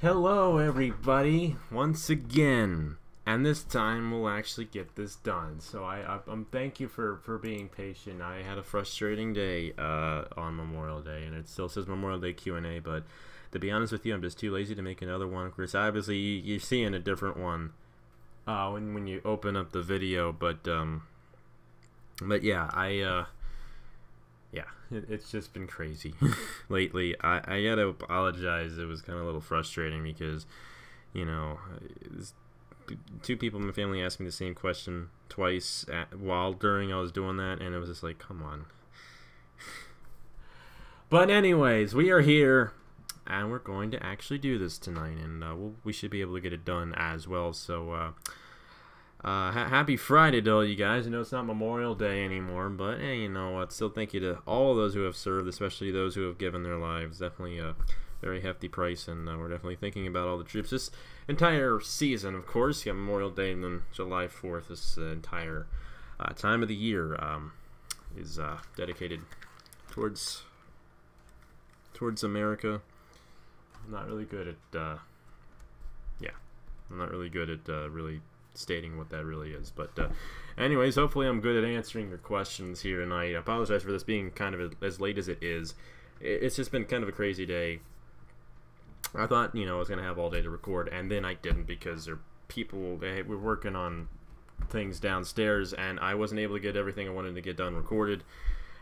Hello everybody, once again, and this time we'll actually get this done. So I'm thank you for being patient. I had a frustrating day on Memorial Day, and it still says Memorial Day Q&A, but to be honest with you, I'm just too lazy to make another one. Of course, obviously you're seeing a different one when you open up the video, but yeah, it's just been crazy lately. I gotta apologize. It was kind of a little frustrating because, you know, two people in my family asked me the same question twice while I was doing that, and it was just like, come on. But anyways, we are here, and we're going to actually do this tonight, and we should be able to get it done as well. So, happy Friday to all you guys. I know it's not Memorial Day anymore, but hey, you know what? Still thank you to all those who have served, especially those who have given their lives. Definitely a very hefty price, and we're definitely thinking about all the troops. This entire season, of course, you got Memorial Day and then July 4th. This entire time of the year is dedicated towards America. I'm not really good at really stating what that really is, but anyways, hopefully I'm good at answering your questions here tonight. I apologize for this being kind of as late as it is. It's just been kind of a crazy day. I thought, you know, I was gonna have all day to record, and then I didn't because they were working on things downstairs, and I wasn't able to get everything I wanted to get done recorded.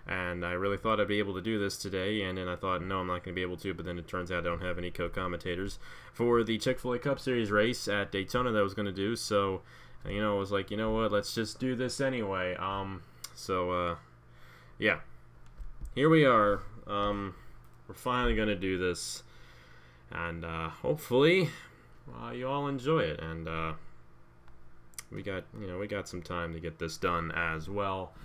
And I really thought I'd be able to do this today, and then I thought, no, I'm not going to be able to, but then it turns out I don't have any co-commentators for the ChickFilA Cup Series race at Daytona that I was going to do, so, you know, I was like, you know what, let's just do this anyway. Yeah, here we are. We're finally going to do this, and hopefully you all enjoy it, and we got some time to get this done as well.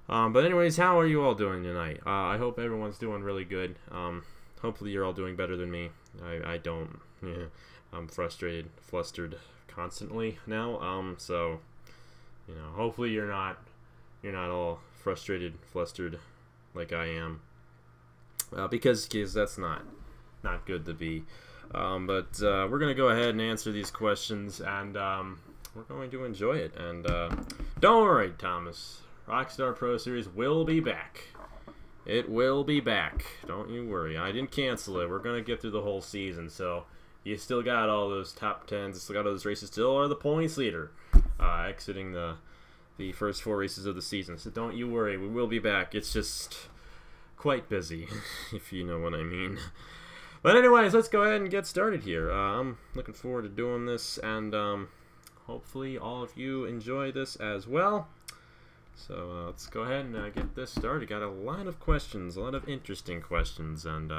But anyways, how are you all doing tonight? I hope everyone's doing really good. Hopefully you're all doing better than me. I don't. Yeah, I'm frustrated, flustered constantly now. So, you know, hopefully you're not all frustrated, flustered like I am. Because that's not good to be. But we're gonna go ahead and answer these questions, and we're going to enjoy it. And don't worry, Thomas. Rockstar Pro Series will be back. It will be back. Don't you worry. I didn't cancel it. We're going to get through the whole season. So you still got all those top 10s. You still got all those races. Still are the points leader exiting the first 4 races of the season. So don't you worry. We will be back. It's just quite busy, if you know what I mean. But anyways, let's go ahead and get started here. I'm looking forward to doing this. And hopefully all of you enjoy this as well. So let's go ahead and get this started. Got a lot of questions, a lot of interesting questions, and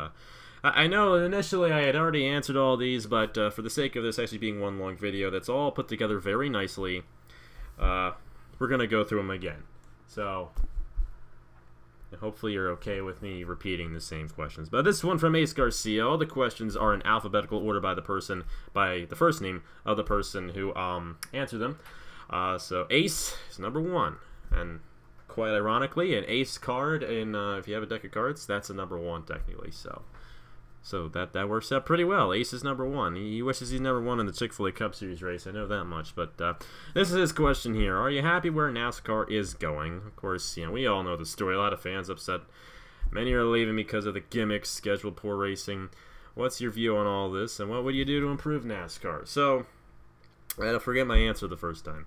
I know initially I had already answered all these, but for the sake of this actually being one long video that's all put together very nicely, we're going to go through them again. So hopefully you're okay with me repeating the same questions. But this one from Ace Garcia. All the questions are in alphabetical order by the first name of the person who answered them. So Ace is number 1. And quite ironically, an ace card in if you have a deck of cards, that's a number 1 technically. So that works out pretty well. Ace is number 1. He wishes he's number 1 in the ChickFilA Cup Series race. I know that much. But this is his question here: are you happy where NASCAR is going? Of course, you know, we all know the story. A lot of fans upset. Many are leaving because of the gimmicks, scheduled poor racing. What's your view on all this, and what would you do to improve NASCAR? So I forget my answer the first time.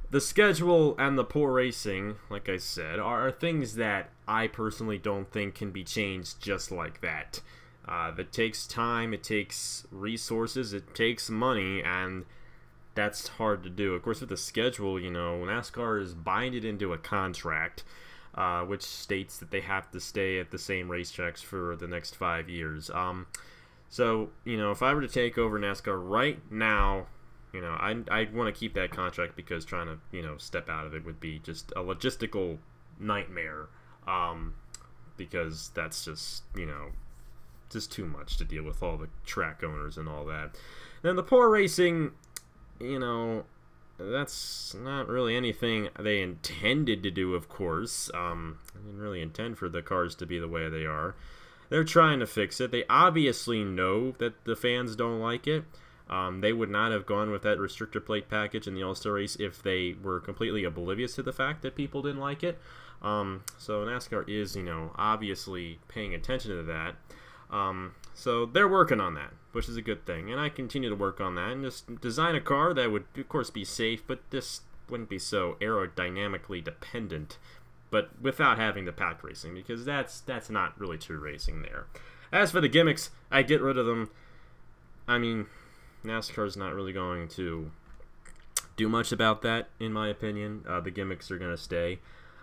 The schedule and the poor racing, like I said, are things that I personally don't think can be changed just like that. It takes time, it takes resources, it takes money, and that's hard to do. Of course, with the schedule, you know, NASCAR is binded into a contract, which states that they have to stay at the same racetracks for the next 5 years. So, you know, if I were to take over NASCAR right now, you know, I want to keep that contract because trying to, you know, step out of it would be just a logistical nightmare. Because that's just, you know, just too much to deal with all the track owners and all that. Then the poor racing, you know, that's not really anything they intended to do, of course. I didn't really intend for the cars to be the way they are. they're trying to fix it. They obviously know that the fans don't like it. They would not have gone with that restrictor plate package in the All-Star race if they were completely oblivious to the fact that people didn't like it. So NASCAR is, obviously paying attention to that. So they're working on that, which is a good thing. And I continue to work on that and just design a car that would, of course, be safe, but this wouldn't be so aerodynamically dependent, but without having the pack racing, because that's not really true racing there. As for the gimmicks, I get rid of them. I mean, NASCAR's not really going to do much about that, in my opinion. The gimmicks are going to stay.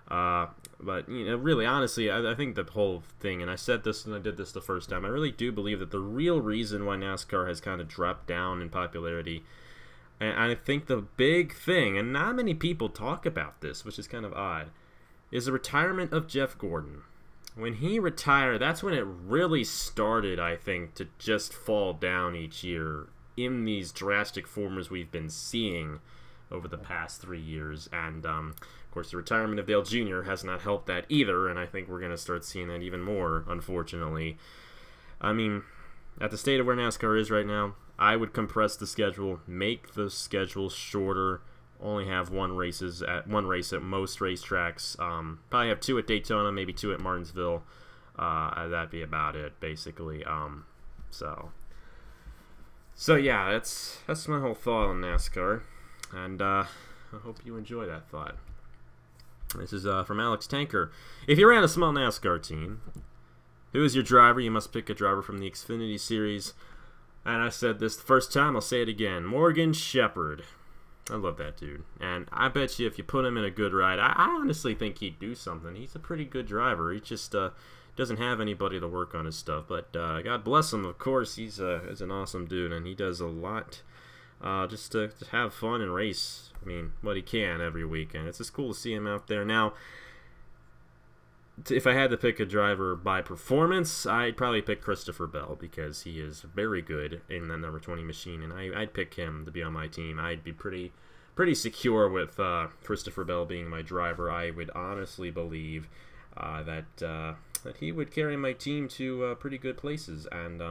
But, really, honestly, I think the whole thing, and I said this when I did this the first time, I really do believe that the real reason why NASCAR has kind of dropped down in popularity, and I think the big thing, and not many people talk about this, which is kind of odd, is the retirement of Jeff Gordon. When he retired, that's when it really started, I think, to just fall down each year in these drastic forms we've been seeing over the past 3 years. And, of course, the retirement of Dale Jr. has not helped that either, and I think we're going to start seeing that even more, unfortunately. I mean, at the state of where NASCAR is right now, I would compress the schedule, make the schedule shorter, only have one race at most racetracks. Probably have 2 at Daytona, maybe 2 at Martinsville. That'd be about it, basically. So yeah, that's my whole thought on NASCAR, and I hope you enjoy that thought. This is from Alex Tanker. If you ran a small NASCAR team, who is your driver? You must pick a driver from the Xfinity Series. And I said this the first time, I'll say it again. Morgan Shepherd. I love that dude. And I bet you if you put him in a good ride, I honestly think he'd do something. He's a pretty good driver. He just doesn't have anybody to work on his stuff. But God bless him, of course. He's an awesome dude, and he does a lot just to have fun and race. I mean, what he can every weekend. It's just cool to see him out there. Now, if I had to pick a driver by performance, I'd probably pick Christopher Bell, because he is very good in the number 20 machine, and I'd pick him to be on my team. I'd be pretty secure with Christopher Bell being my driver. I would honestly believe that he would carry my team to pretty good places, and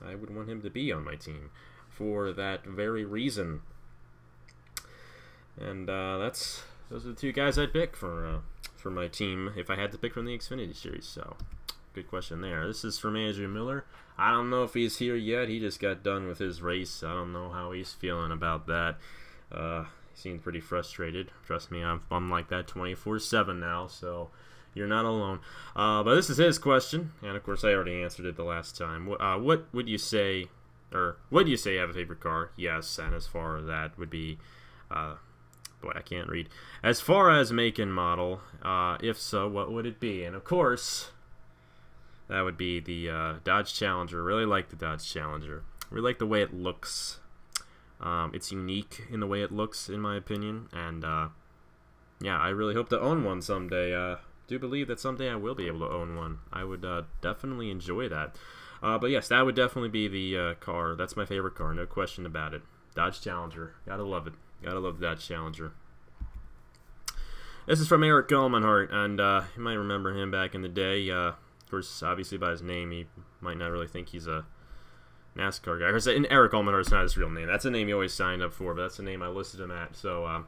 I would want him to be on my team for that very reason. And those are the 2 guys I'd pick for my team if I had to pick from the Xfinity Series. So, good question there. This is from Adrian Miller. I don't know if he's here yet. He just got done with his race. I don't know how he's feeling about that. He seems pretty frustrated. Trust me, I'm like that 24/7 now, so you're not alone. But this is his question, and of course I already answered it the last time. What would you say, or would you say you have a favorite car? Yes, and as far as that would be... boy, I can't read. As far as make and model, if so, what would it be? And of course, that would be the Dodge Challenger. Really like the Dodge Challenger. Really like the way it looks. It's unique in the way it looks, in my opinion. And yeah, I really hope to own one someday. Do believe that someday I will be able to own one. I would definitely enjoy that. But yes, that would definitely be the car. That's my favorite car, no question about it. Dodge Challenger. Gotta love it. Gotta love that Challenger. This is from Erik Gelman, and you might remember him back in the day. Of course, obviously by his name, you might not really think he's a NASCAR guy. And Erik Gelman is not his real name. That's a name he always signed up for, but that's the name I listed him at. So,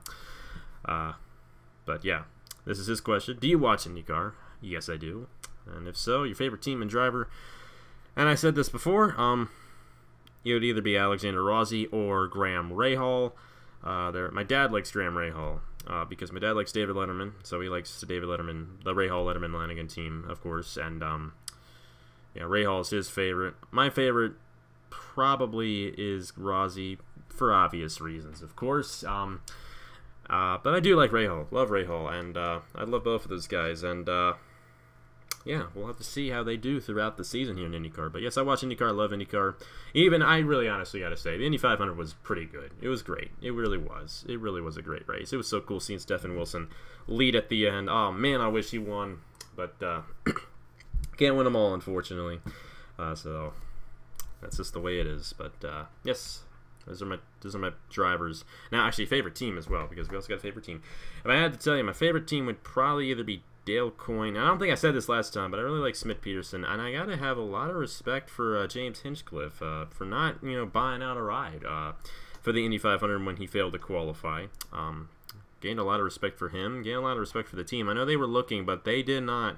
but yeah, this is his question. Do you watch IndyCar? Yes, I do. And if so, your favorite team and driver? And I said this before. It would either be Alexander Rossi or Graham Rahal. My dad likes Graham Rahal because my dad likes David Letterman, so he likes the Rahal-Letterman Lanigan team, of course, and yeah, Rahal is his favorite. My favorite probably is Rossi for obvious reasons, of course, but I do like Rahal, love Rahal, and I love both of those guys, and yeah, we'll have to see how they do throughout the season here in IndyCar. But yes, I watch IndyCar, I love IndyCar. Even, I really honestly got to say, the Indy 500 was pretty good. It was great. It really was. It really was a great race. It was so cool seeing Stephen Wilson lead at the end. Oh, man, I wish he won. But can't win them all, unfortunately. So that's just the way it is. But yes, those are my drivers. Now, actually, favorite team as well, because we also got a favorite team. If I had to tell you, my favorite team would probably either be Dale Coyne. I don't think I said this last time, but I really like Smith-Peterson, and I gotta have a lot of respect for James Hinchcliffe for not, buying out a ride for the Indy 500 when he failed to qualify. Gained a lot of respect for him. Gained a lot of respect for the team. I know they were looking, but they did not,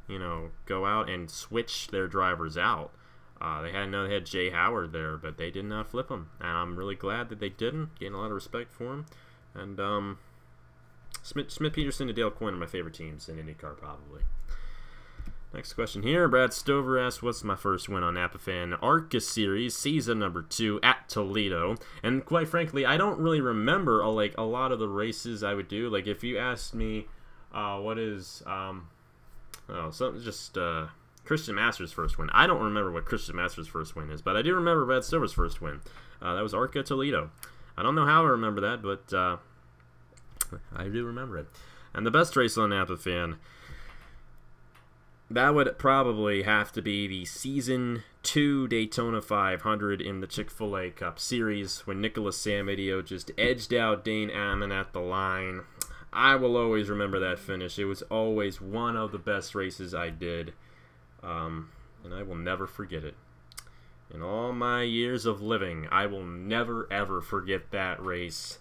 go out and switch their drivers out. They had Jay Howard there, but they did not flip him, and I'm really glad that they didn't. Gained a lot of respect for him, and Smith-Peterson and Dale Coyne are my favorite teams in IndyCar, probably. Next question here. Brad Stover asks, what's my first win on NAPAFan? ARCA Series, season number 2 at Toledo. And quite frankly, I don't really remember a lot of the races I would do. Like, if you asked me, what is, Christian Masters' first win. I don't remember what Christian Masters' first win is, but I do remember Brad Stover's first win. That was ARCA Toledo. I don't know how I remember that, but I do remember it. And the best race on NAPAFan, that would probably have to be the Season 2 Daytona 500 in the ChickFilA Cup Series when Nicholas Samedeo just edged out Dane Ammon at the line. I will always remember that finish. It was always one of the best races I did, and I will never forget it. In all my years of living, I will never, ever forget that race.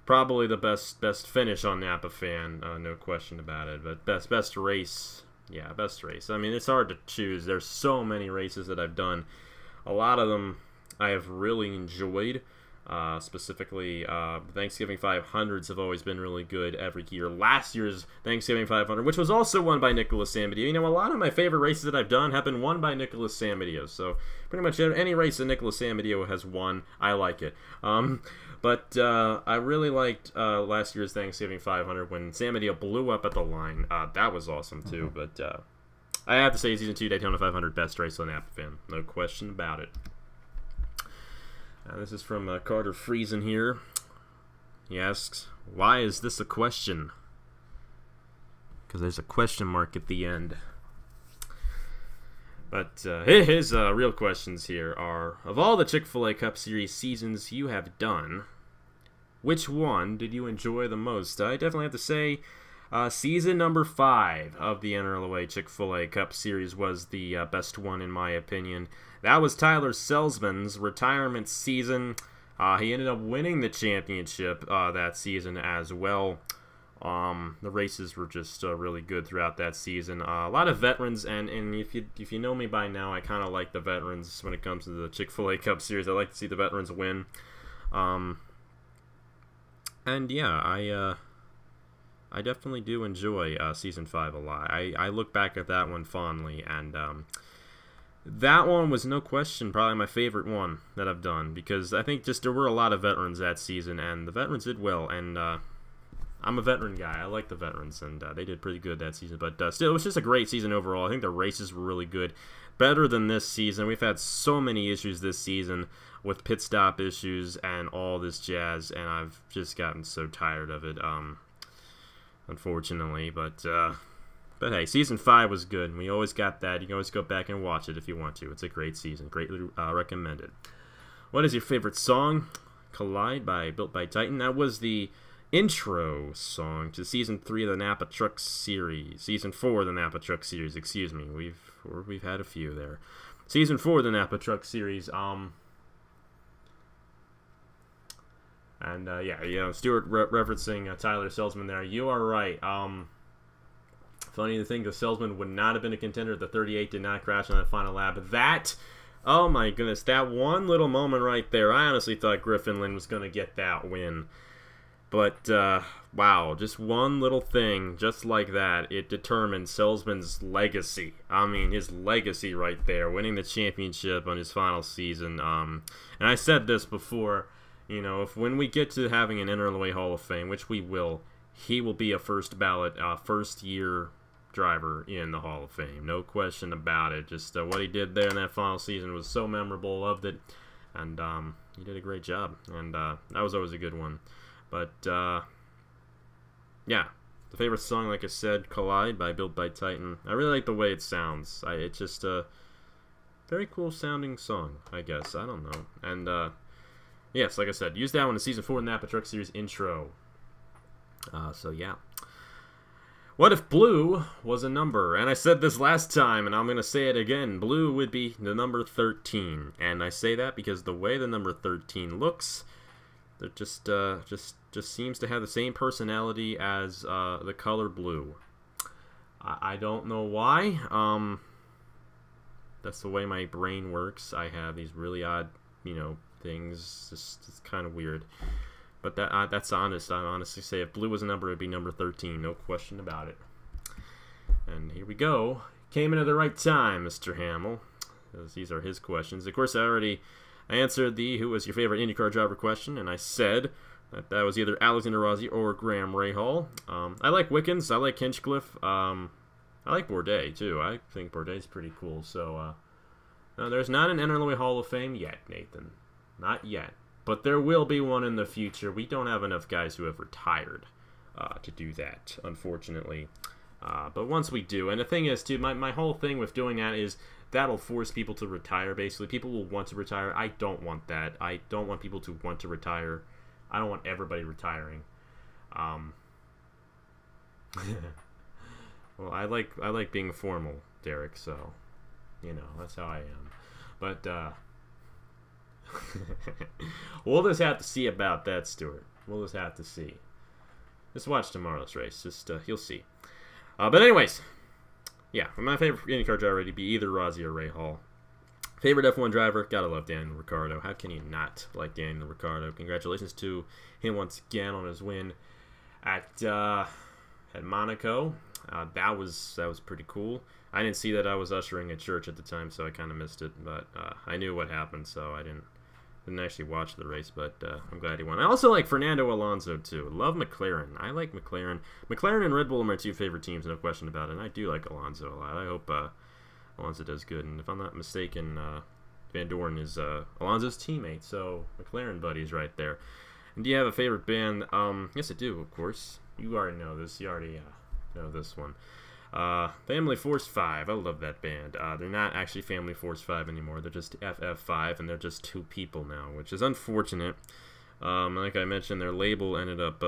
Probably the best finish on NAPAFan, no question about it. But best race, yeah, best race. I mean, it's hard to choose. There's so many races that I've done. A lot of them I have really enjoyed. Specifically, Thanksgiving 500s have always been really good every year. Last year's Thanksgiving 500, which was also won by Nicholas Samedeo. A lot of my favorite races that I've done have been won by Nicholas Samedeo. So pretty much any race that Nicholas Samedeo has won, I like it. But I really liked last year's Thanksgiving 500 when Samedeo blew up at the line. That was awesome too. But I have to say, Season 2 Daytona 500, best race on NAPAFan. No question about it. This is from Carter Friesen here. He asks, why is this a question? Because there's a question mark at the end. But his real questions here are, of all the ChickFilA Cup Series seasons you have done, which one did you enjoy the most? I definitely have to say season number 5 of the NRLOA ChickFilA Cup Series was the best one in my opinion. That was Tyler Selzman's retirement season. He ended up winning the championship that season as well. The races were just really good throughout that season. A lot of veterans, and if you know me by now, I kind of like the veterans when it comes to the ChickFilA Cup Series. I like to see the veterans win. And yeah, I definitely do enjoy Season 5 a lot. I look back at that one fondly, and that one was no question probably my favorite one that I've done, because I think just there were a lot of veterans that season, and the veterans did well, and I'm a veteran guy. I like the veterans, and they did pretty good that season, but still, it was just a great season overall. I think the races were really good. Better than this season. We've had so many issues this season with pit stop issues and all this jazz, and I've just gotten so tired of it, unfortunately, but hey, Season 5 was good. We always got that. You can always go back and watch it if you want to. It's a great season. Greatly recommended. What is your favorite song? Collide by Built by Titan. That was the intro song to Season 3 of the Napa Truck Series. Season 4 of the Napa Truck Series, excuse me. We've had a few there. Season 4 of the Napa Truck Series. Yeah, Stuart referencing Tyler Selzman there. You are right. Funny to think that Selzman would not have been a contender. The 38 did not crash on that final lap. That, oh my goodness, that one little moment right there, I honestly thought Griffin Lynn was going to get that win. But, wow, just one little thing, just like that, it determined Selzman's legacy. I mean, his legacy right there, winning the championship on his final season. And I said this before, if when we get to having an NRLOA Hall of Fame, which we will, he will be a first ballot, first-year driver in the Hall of Fame. No question about it. Just what he did there in that final season was so memorable. Loved it. And he did a great job. And that was always a good one. But, yeah. The favorite song, like I said, Collide by Built by Titan. I really like the way it sounds. It's just a very cool sounding song, I guess. I don't know. And, yes, like I said, use that one in Season 4 Napa Truck Series intro. So, yeah. What if blue was a number? And I said this last time, and I'm going to say it again. Blue would be the number 13. And I say that because the way the number 13 looks, it just seems to have the same personality as the color blue. I don't know why. That's the way my brain works. I have these really odd, things. It's kind of weird. But that's honest. I honestly say if blue was a number, it would be number 13. No question about it. And here we go. Came in at the right time, Mr. Hammill. These are his questions. Of course, I answered the who was your favorite IndyCar driver question, and I said that was either Alexander Rossi or Graham Rahal. I like Wickens. I like Hinchcliffe. I like Bourdais, too. I think Bourdais is pretty cool. So, no, there's not an NLA Hall of Fame yet, Nathan. Not yet. But there will be one in the future. We don't have enough guys who have retired to do that, unfortunately. But once we do, and the thing is, too, my whole thing with doing that is that'll force people to retire, basically. People will want to retire. I don't want that. I don't want people to want to retire. I don't want everybody retiring. Well, I like being formal, Derek, so, that's how I am. But, we'll just have to see about that, Stuart. We'll just have to see. Just watch tomorrow's race. Just you'll see. But anyways, yeah, my favorite IndyCar driver would be either Rossi or Rahal. Favorite F1 driver, gotta love Daniel Ricciardo. How can you not like Daniel Ricciardo? Congratulations to him once again on his win at Monaco. That was pretty cool. I didn't see that. I was ushering at church at the time, so I kind of missed it. But I knew what happened, so I didn't actually watch the race. But I'm glad he won. I also like Fernando Alonso too. Love McLaren. I like McLaren. McLaren and Red Bull are my two favorite teams, no question about it. And I do like Alonso a lot. I hope Alonso does good. And if I'm not mistaken, Van Dorn is Alonso's teammate, so McLaren buddies right there. And do you have a favorite band? Yes, I do, of course. You already know this. You already know this one. Family Force 5. I love that band. They're not actually Family Force 5 anymore. They're just FF5, and they're just 2 people now, which is unfortunate. Like I mentioned, their label ended up,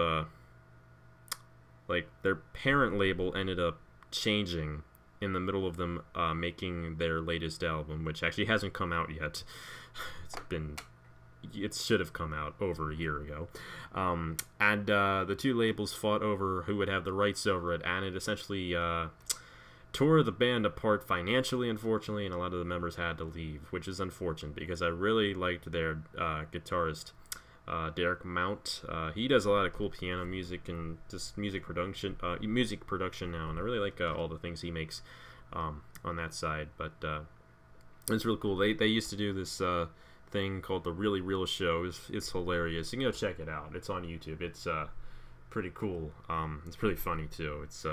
their parent label ended up changing in the middle of them making their latest album, which actually hasn't come out yet. It should have come out over a year ago. And the two labels fought over who would have the rights over it, and it essentially tore the band apart financially, unfortunately, and a lot of the members had to leave, which is unfortunate because I really liked their guitarist, Derek Mount. He does a lot of cool piano music and just music production now, and I really like all the things he makes on that side. But it's really cool. They used to do this thing called The Really Real Show. It's hilarious. You can go check it out. It's on YouTube. It's pretty cool. It's pretty funny too. It's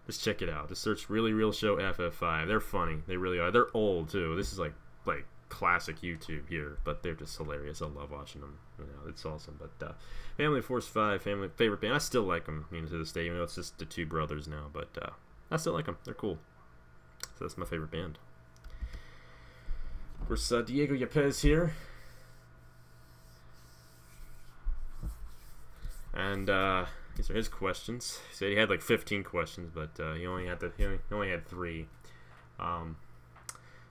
just check it out. Just search Really Real Show FF5. They're funny. They really are. They're old too. This is like classic YouTube here, but they're just hilarious. I love watching them. It's awesome. But Family Force 5, favorite band. I still like them, to this day, even though it's just the two brothers now. But I still like them. They're cool. So that's my favorite band. Of course, Diego Yepes here. And these are his questions. He said he had like 15 questions, but he only had 3.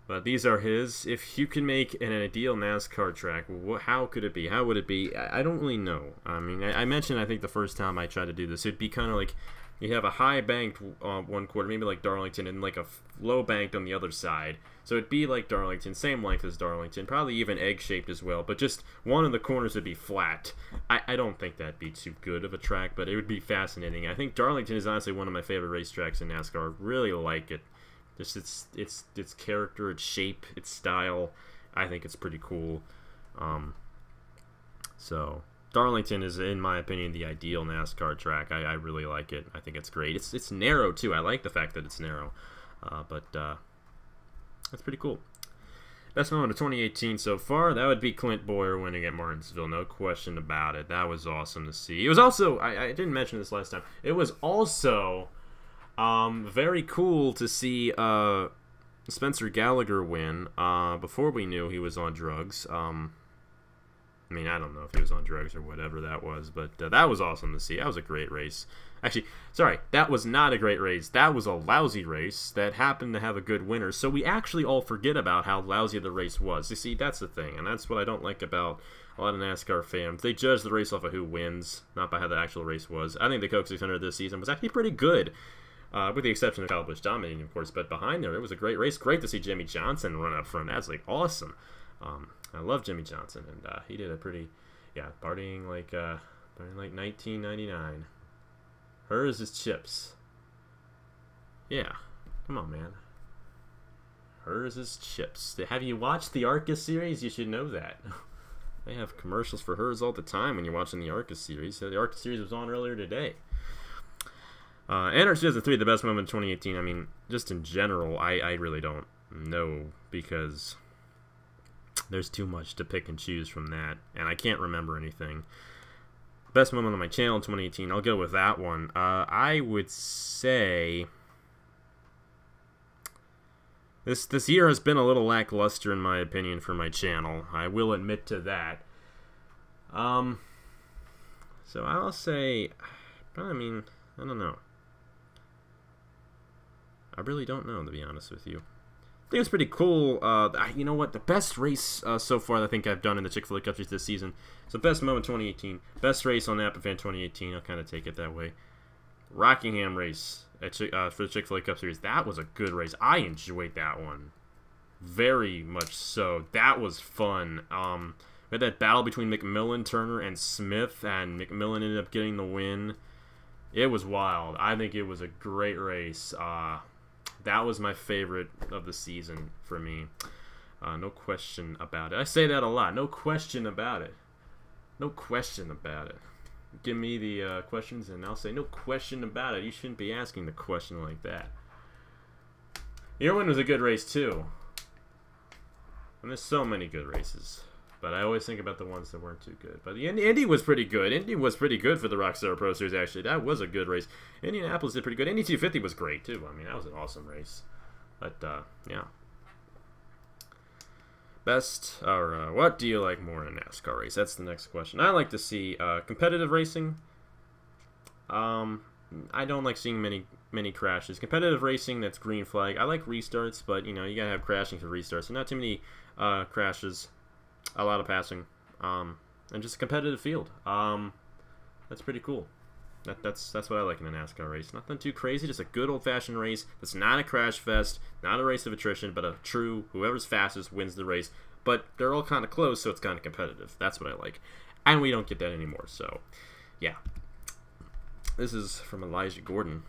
But these are his. If you can make an ideal NASCAR track, how could it be? How would it be? I don't really know. I mean, I mentioned, I think the first time I tried to do this, it'd be kind of like you have a high banked one quarter, maybe like Darlington, and like a low banked on the other side. So it'd be like Darlington, same length as Darlington, probably even egg-shaped as well, but just one of the corners would be flat. I don't think that'd be too good of a track, but it would be fascinating. I think Darlington is honestly one of my favorite racetracks in NASCAR. I really like it. Just its character, its shape, its style. I think it's pretty cool. So Darlington is, in my opinion, the ideal NASCAR track. I really like it. I think it's great. It's narrow too. I like the fact that it's narrow, but that's pretty cool. Best moment of 2018 so far, that would be Clint Boyer winning at Martinsville, no question about it. That was awesome to see. It was also, I didn't mention this last time, it was also very cool to see Spencer Gallagher win before we knew he was on drugs. I mean, I don't know if he was on drugs or whatever that was, but that was awesome to see. That was a great race. Actually, sorry, that was not a great race. That was a lousy race that happened to have a good winner. So we actually all forget about how lousy the race was. You see, that's the thing, and that's what I don't like about a lot of NASCAR fans. They judge the race off of who wins, not by how the actual race was. I think the Coke 600 this season was actually pretty good, with the exception of Kyle Busch dominating, of course. But behind there, it was a great race. Great to see Jimmy Johnson run up front. That's like awesome. I love Jimmy Johnson, and he did a pretty, partying like 1999. Hers is chips. Yeah, come on, man. Hers is chips. Have you watched the ARCA series? You should know that. They have commercials for hers all the time when you're watching the ARCA series. So the ARCA series was on earlier today. NR 2003, the best moment in 2018. I mean, just in general, I really don't know because there's too much to pick and choose from that, and I can't remember anything. Best moment on my channel in 2018, I'll go with that one. I would say this year has been a little lackluster in my opinion for my channel. I will admit to that. So I'll say, I mean, I don't know. I really don't know, to be honest with you. I think it was pretty cool. You know what? The best race so far that I think I've done in the ChickFilA Cup Series this season. So best moment 2018. Best race on NAPAFan 2018. I'll kind of take it that way. Rockingham race at for the ChickFilA Cup Series. That was a good race. I enjoyed that one. Very much so. That was fun. We had that battle between McMillan, Turner, and Smith, and McMillan ended up getting the win. It was wild. I think it was a great race. That was my favorite of the season for me. No question about it. I say that a lot. No question about it. No question about it. Give me the questions and I'll say no question about it. You shouldn't be asking the question like that. Irwin was a good race too. And there's so many good races. But I always think about the ones that weren't too good. But the Indy was pretty good. Indy was pretty good for the Rockstar Pro Series, actually. That was a good race. Indianapolis did pretty good. Indy 250 was great, too. I mean, that was an awesome race. But, yeah. Best, or what do you like more in a NASCAR race? That's the next question. I like to see competitive racing. I don't like seeing many crashes. Competitive racing, that's green flag. I like restarts, but, you know, you gotta have crashing for restarts. So not too many crashes. A lot of passing, and just a competitive field. That's pretty cool. That's what I like in a NASCAR race. Nothing too crazy, just a good old-fashioned race. That's not a crash fest, not a race of attrition, but a true whoever's fastest wins the race. But they're all kind of close, so it's kind of competitive. That's what I like, and we don't get that anymore. So, yeah. This is from Elijah Gordon.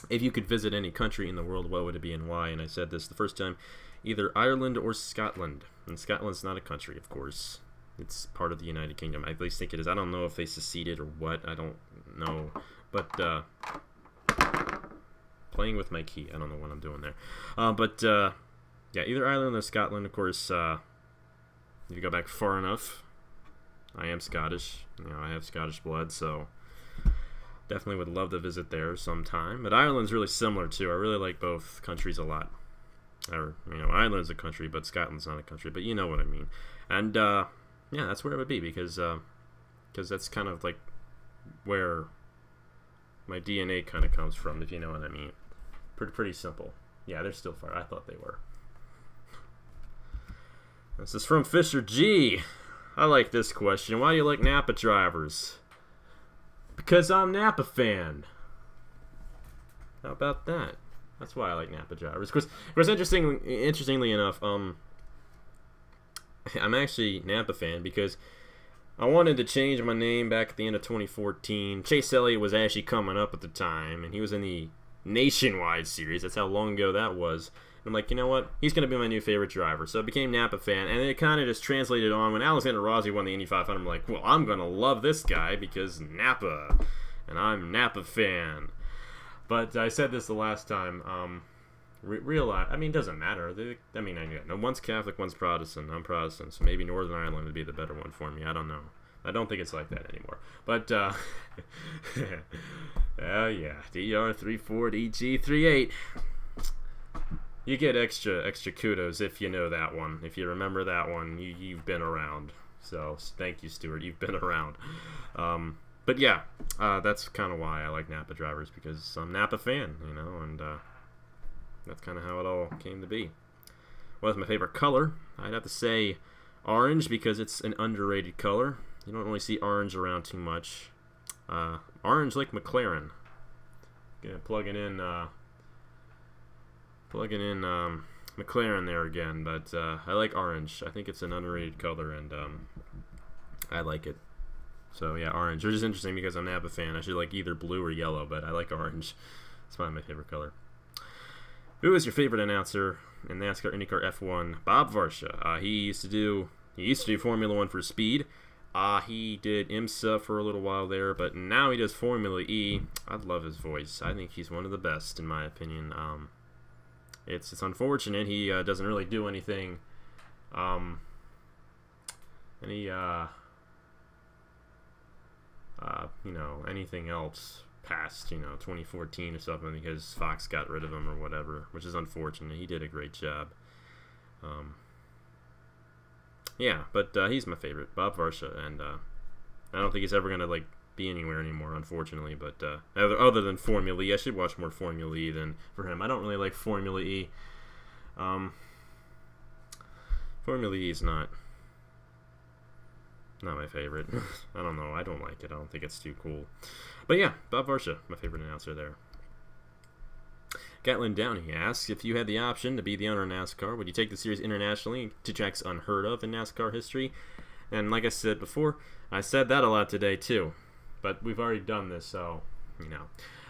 If you could visit any country in the world, what would it be and why? And I said this the first time. Either Ireland or Scotland. And Scotland's not a country, of course. It's part of the United Kingdom. I at least think it is. I don't know if they seceded or what. I don't know. But, playing with my key. I don't know what I'm doing there. Yeah, either Ireland or Scotland, of course. If you go back far enough, I am Scottish. You know, I have Scottish blood, so definitely would love to visit there sometime. But Ireland's really similar, too. I really like both countries a lot. Or, you know, Ireland's a country, but Scotland's not a country, but you know what I mean. And, yeah, that's where it would be, because that's kind of, like, where my DNA kind of comes from, if you know what I mean. Pretty simple. Yeah, they're still far. I thought they were. This is from Fisher G. I like this question. Why do you like Napa drivers? Because I'm Napa fan. How about that? That's why I like Napa drivers. Of course, interestingly enough, I'm actually Napa fan because I wanted to change my name back at the end of 2014. Chase Elliott was actually coming up at the time, and he was in the Nationwide series. That's how long ago that was. And I'm like, you know what? He's going to be my new favorite driver. So I became Napa fan, and it kind of just translated on. When Alexander Rossi won the Indy 500, I'm like, well, I'm going to love this guy because Napa, and I'm Napa fan. But I said this the last time. Realize, I mean, it doesn't matter. I mean, one's Catholic, one's Protestant. I'm Protestant, so maybe Northern Ireland would be the better one for me. I don't know. I don't think it's like that anymore. But, oh yeah, DR34DG38. You get extra kudos if you know that one. If you remember that one, you've been around. So thank you, Stuart. You've been around. But yeah, that's kind of why I like Napa drivers, because I'm a Napa fan, you know, and that's kind of how it all came to be. What's my favorite color? I'd have to say orange, because it's an underrated color. You don't really see orange around too much. Orange like McLaren. Gonna plugging in McLaren there again, but I like orange. I think it's an underrated color, and I like it. So yeah, orange, which is interesting because I'm a Napa fan. I should like either blue or yellow, but I like orange. It's probably my favorite color. Who is your favorite announcer in NASCAR, IndyCar, F1? Bob Varsha. He used to do Formula One for Speed. He did IMSA for a little while there, but now he does Formula E. I love his voice. I think he's one of the best, in my opinion. It's unfortunate he doesn't really do anything, anything else past 2014 or something, because Fox got rid of him or whatever, which is unfortunate. He did a great job. Yeah, but he's my favorite, Bob Varsha, and I don't think he's ever gonna like be anywhere anymore, unfortunately. But other than Formula E, I should watch more Formula E than for him. I don't really like Formula E. Formula E is not my favorite. I don't know. I don't like it. I don't think it's too cool. But yeah, Bob Varsha, my favorite announcer there. Gatlin Downey asks, if you had the option to be the owner of NASCAR, would you take the series internationally to tracks unheard of in NASCAR history? And like I said before, I said that a lot today too. But we've already done this, so,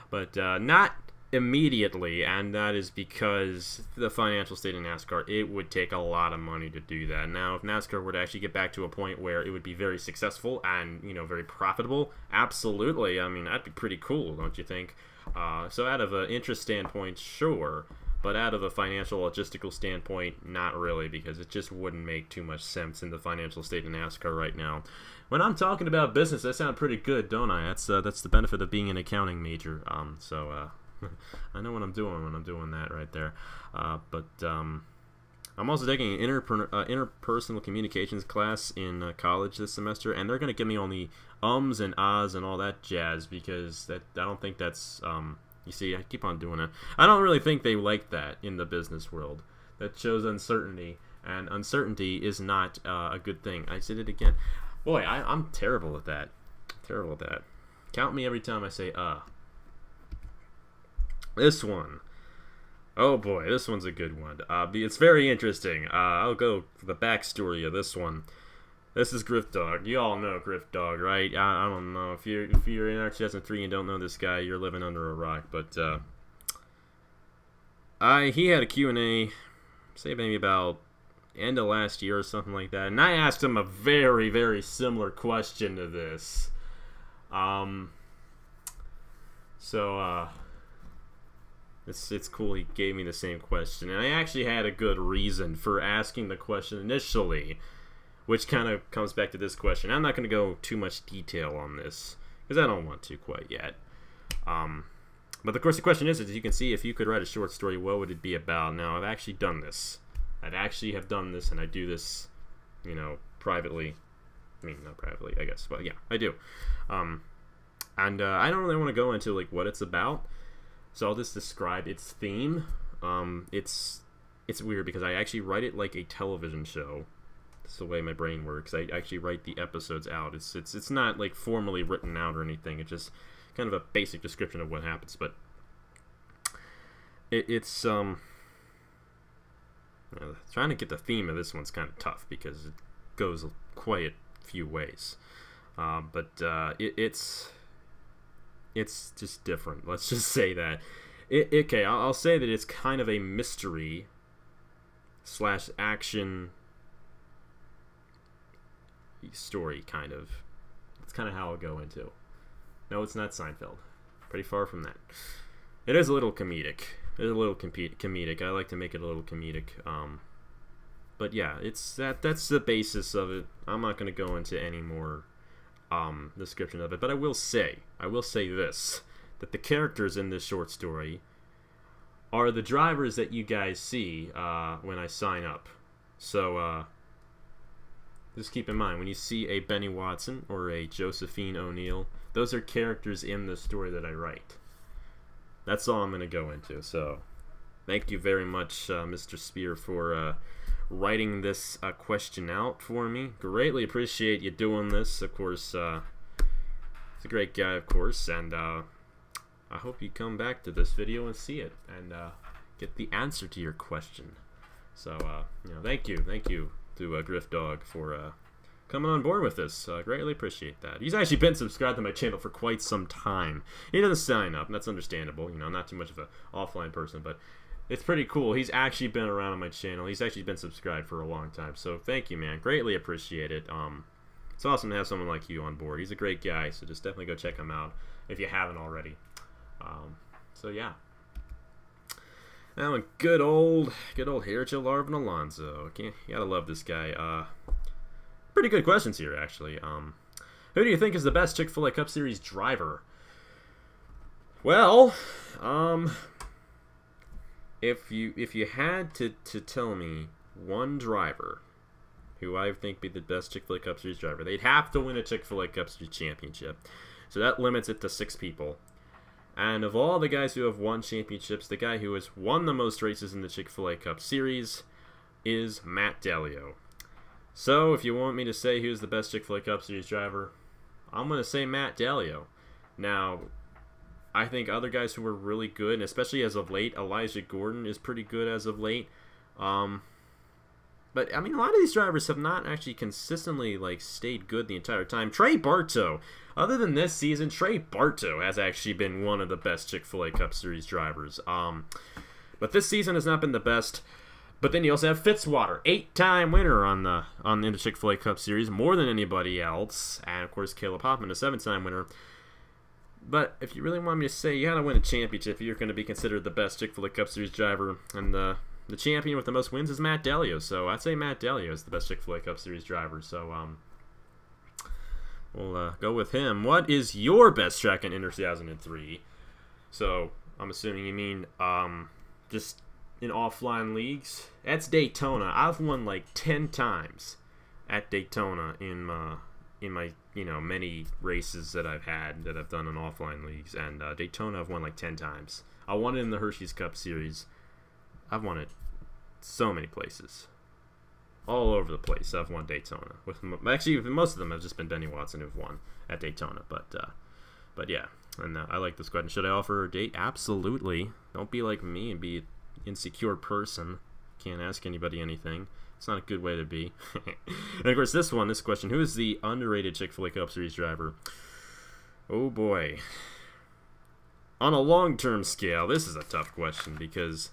But not immediately, and that is because the financial state of NASCAR, it would take a lot of money to do that. Now, if NASCAR were to actually get back to a point where it would be very successful and, very profitable, absolutely. I mean, that'd be pretty cool, don't you think? So out of an interest standpoint, sure. But out of a financial, logistical standpoint, not really, because it just wouldn't make too much sense in the financial state of NASCAR right now. When I'm talking about business, I sound pretty good, don't I? That's the benefit of being an accounting major. I know what I'm doing when I'm doing that right there. But I'm also taking an interpersonal communications class in college this semester, and they're going to give me only ums and ahs and all that jazz, because I don't think that's... you see, I keep on doing it. I don't really think they like that in the business world. That shows uncertainty, and uncertainty is not a good thing. I said it again. Boy, I'm terrible at that. Terrible at that. Count me every time I say This one. Oh boy, this one's a good one. It's very interesting. I'll go for the backstory of this one. This is Griff Dog. You all know Griff Dog, right? I don't know. If you're in R2003 and don't know this guy, you're living under a rock. But he had a Q&A, say maybe about end of last year or something like that, and I asked him a very, very similar question to this. It's cool he gave me the same question, and I actually had a good reason for asking the question initially, which kind of comes back to this question. I'm not going to go too much detail on this, because I don't want to quite yet. But of course the question is, as you can see, if you could write a short story, what would it be about? Now, I've actually done this. And I do this, privately. I mean, not privately, I guess, but yeah, I do. And I don't really want to go into, like, what it's about, so I'll just describe its theme. It's weird, because I actually write it like a television show. That's the way my brain works. I actually write the episodes out. It's not, like, formally written out or anything. It's just kind of a basic description of what happens, but it's trying to get the theme of this one's kind of tough, because it goes quite a few ways. But it's just different. Let's just say that. Okay, I'll say that it's kind of a mystery / action story, kind of. It's kind of how I'll go into. No, it's not Seinfeld. Pretty far from that. It is a little comedic. It's a little comedic. I like to make it a little comedic. But yeah, that's the basis of it. I'm not going to go into any more description of it, but I will say this, that the characters in this short story are the drivers that you guys see when I sign up. So just keep in mind, when you see a Benny Watson or a Josephine O'Neill, those are characters in the story that I write. That's all I'm going to go into. So, thank you very much, Mr. Spear, for writing this question out for me. Greatly appreciate you doing this. Of course, he's a great guy, of course, and I hope you come back to this video and see it and get the answer to your question. So, thank you to Griff Dog for coming on board with this. Greatly appreciate that. He's actually been subscribed to my channel for quite some time. He doesn't sign up, and that's understandable. Not too much of an offline person, but it's pretty cool. He's actually been around on my channel. He's actually been subscribed for a long time. So thank you, man. Greatly appreciate it. It's awesome to have someone like you on board. He's a great guy, so just definitely go check him out if you haven't already. So yeah. Now, good old Hericho Larvin Alonso. You gotta love this guy. Pretty good questions here, actually. Who do you think is the best ChickFilA Cup Series driver? Well, if you had to tell me one driver who I think be the best ChickFilA Cup Series driver, they'd have to win a ChickFilA Cup Series championship. So that limits it to 6 people. And of all the guys who have won championships, the guy who has won the most races in the ChickFilA Cup Series is Matt Delio. So, if you want me to say who's the best ChickFilA Cup Series driver, I'm going to say Matt Delio. Now, I think other guys who are really good, and especially as of late, Elijah Gordon is pretty good as of late. But, I mean, a lot of these drivers have not actually consistently, stayed good the entire time. Trey Bartow, other than this season, Trey Bartow has actually been one of the best ChickFilA Cup Series drivers. But this season has not been the best. But then you also have Fitzwater, 8-time winner on the ChickFilA Cup Series, more than anybody else. And, of course, Caleb Hoffman, a 7-time winner. But if you really want me to say you gotta win a championship, you're going to be considered the best ChickFilA Cup Series driver. And the champion with the most wins is Matt Delio. So I'd say Matt Delio is the best ChickFilA Cup Series driver. So we'll go with him. What is your best track in 2003? So I'm assuming you mean just in offline leagues. That's Daytona. I've won 10 times at Daytona in my many races that I've had that I've done in offline leagues, and Daytona I've won 10 times. I won it in the Hershey's Cup Series. I've won it so many places, all over the place. I've won Daytona. Actually, most of them have just been Benny Watson who've won at Daytona. But yeah, and I like this question. Should I offer a date? Absolutely. Don't be like me and be an insecure person. Can't ask anybody anything. It's not a good way to be. And of course, this question: who is the underrated ChickFilA Cup Series driver? Oh boy. On a long-term scale, this is a tough question because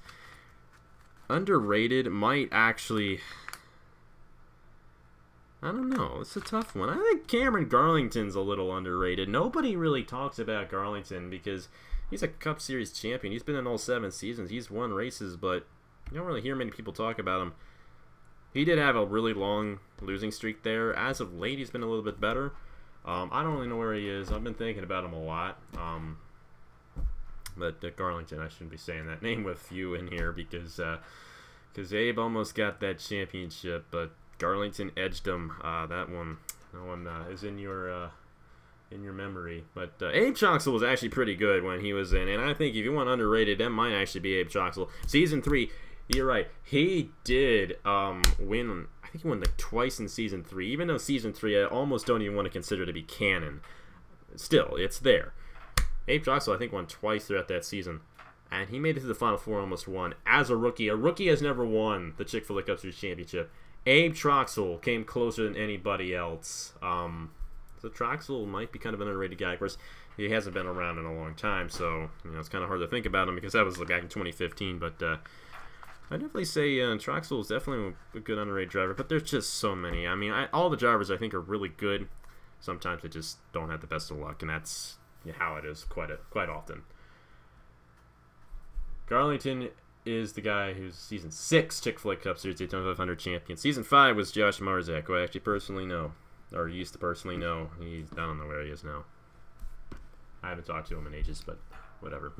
underrated might actually, I don't know. It's a tough one. I think Cameron Garlington's a little underrated. Nobody really talks about Garlington because he's a Cup Series champion. He's been in all 7 seasons. He's won races, but you don't really hear many people talk about him. He did have a really long losing streak there. As of late, he's been a little bit better. I don't really know where he is. I've been thinking about him a lot. But Garlington, I shouldn't be saying that name with you in here because Abe almost got that championship, but Garlington edged him. That one is in your memory. But Abe Troxel was actually pretty good when he was in, and I think if you want underrated, that might actually be Abe Troxel. Season 3, you're right. He did win. I think he won twice in Season 3. Even though Season 3, I almost don't even want to consider to be canon. Still, it's there. Abe Troxel, I think, won twice throughout that season. And he made it to the Final Four, almost won. As a rookie has never won the ChickFilA Cup Series championship. Abe Troxel came closer than anybody else. So Troxel might be kind of an underrated guy. Of course, he hasn't been around in a long time, so it's kind of hard to think about him because that was back in 2015. But I'd definitely say Troxel is definitely a good underrated driver. But there's just so many. I mean, all the drivers I think are really good. Sometimes they just don't have the best of luck, and that's how it is quite often. Garlington is the guy who's Season 6 ChickFilA Cup Series Daytona 500 champion. Season 5 was Josh Marzak, who I actually personally know, or used to personally know. I don't know where he is now. I haven't talked to him in ages, but whatever.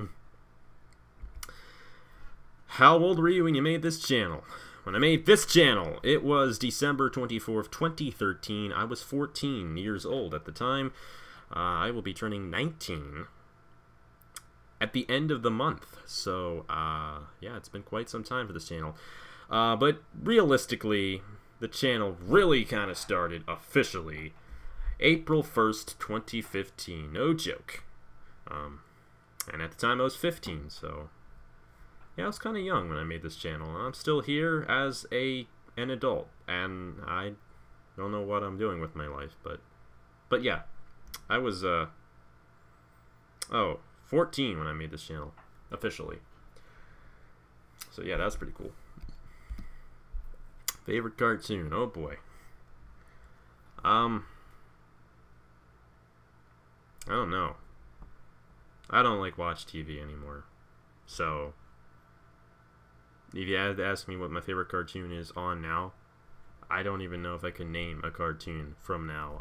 How old were you when you made this channel? when I made this channel, it was December 24th, 2013. I was 14 years old at the time. I will be turning 19 at the end of the month. So, yeah, it's been quite some time for this channel. But realistically, the channel really kind of started officially April 1st, 2015. No joke. And at the time I was 15, so yeah, I was kind of young when I made this channel. I'm still here as an adult, and I don't know what I'm doing with my life, but yeah, I was 14 when I made this channel officially. So yeah, that's pretty cool. Favorite cartoon? Oh boy. I don't know. I don't like watch TV anymore. So if you had to ask me what my favorite cartoon is on now, I don't even know if I can name a cartoon from now.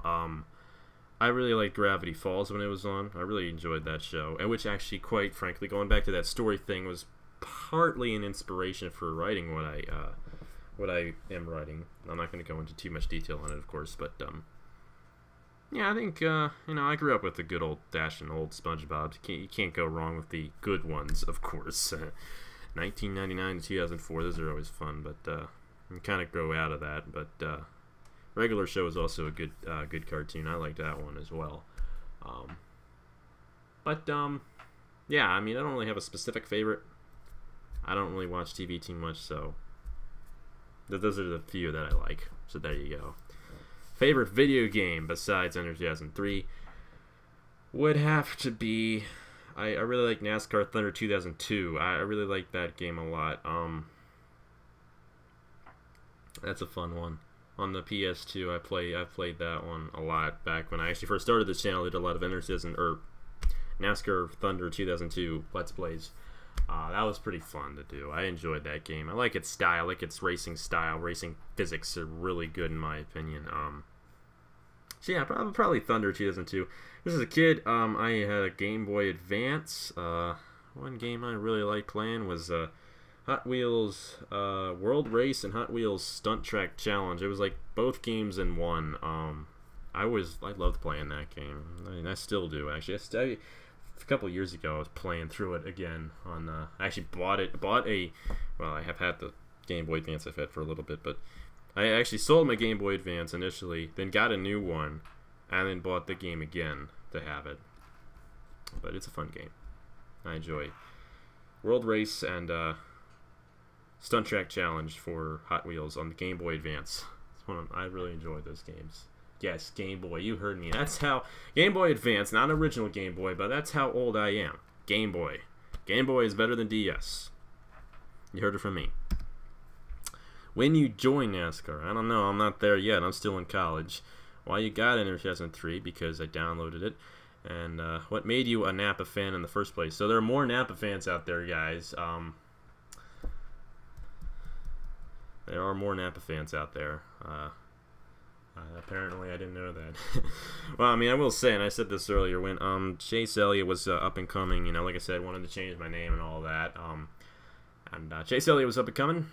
I really liked Gravity Falls when it was on. I really enjoyed that show, and which actually, quite frankly, going back to that story thing, was partly an inspiration for writing what I am writing. I'm not going to go into too much detail on it, of course, but yeah, I think, you know, I grew up with the good old-fashioned old SpongeBob. You can't go wrong with the good ones, of course. 1999 to 2004, those are always fun, but you kind of grow out of that. But Regular Show is also a good cartoon. I like that one as well. Yeah, I mean, I don't really have a specific favorite. I don't really watch TV too much, so those are the few that I like. So there you go. Favorite video game besides NA 2003 would have to be, I really like NASCAR Thunder 2002. I really like that game a lot. That's a fun one. On the PS2, I played that one a lot back when I actually first started this channel. I did a lot of NASCAR Thunder 2002 Let's Plays. That was pretty fun to do. I enjoyed that game. I like its style, like its racing style. Racing physics are really good in my opinion. So yeah, probably Thunder 2002. This is a kid. I had a Game Boy Advance. One game I really liked playing was Hot Wheels World Race and Hot Wheels Stunt Track Challenge. It was like both games in one. I loved playing that game. I mean, I still do actually. A couple of years ago, I was playing through it again on. I actually bought a. Well, I have had the Game Boy Advance I've had for a little bit, but I actually sold my Game Boy Advance initially, then got a new one, and then bought the game again to have it. But it's a fun game. I enjoy World Race and Stunt Track Challenge for Hot Wheels on the Game Boy Advance. I really enjoy those games. Yes, Game Boy, you heard me. That's how Game Boy Advance, not original Game Boy, but that's how old I am. Game Boy. Game Boy is better than DS. You heard it from me. When you join NASCAR, I don't know, I'm not there yet, I'm still in college. Why you got it in 2003? Because I downloaded it. And what made you a NAPA fan in the first place? So there are more NAPA fans out there, guys. There are more NAPA fans out there. Apparently I didn't know that. Well, I mean, I will say, and I said this earlier, when Chase Elliott was up and coming, you know, like I said, wanted to change my name and all that. Chase Elliott was up and coming.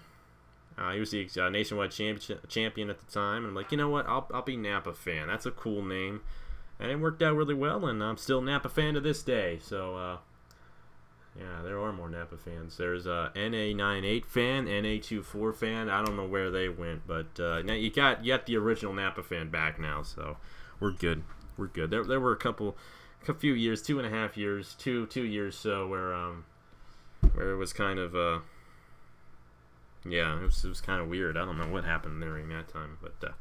He was the nationwide champion at the time, and I'm like, you know what? I'll be NAPA fan. That's a cool name, and it worked out really well. And I'm still NAPA fan to this day. So, yeah, there are more NAPA fans. There's NA9AFan, NA24 fan. I don't know where they went, but now you got the original NAPA fan back now, so we're good. We're good. There were a few years, 2.5 years, two years so where it was kind of yeah, it was kind of weird. I don't know what happened during that time, but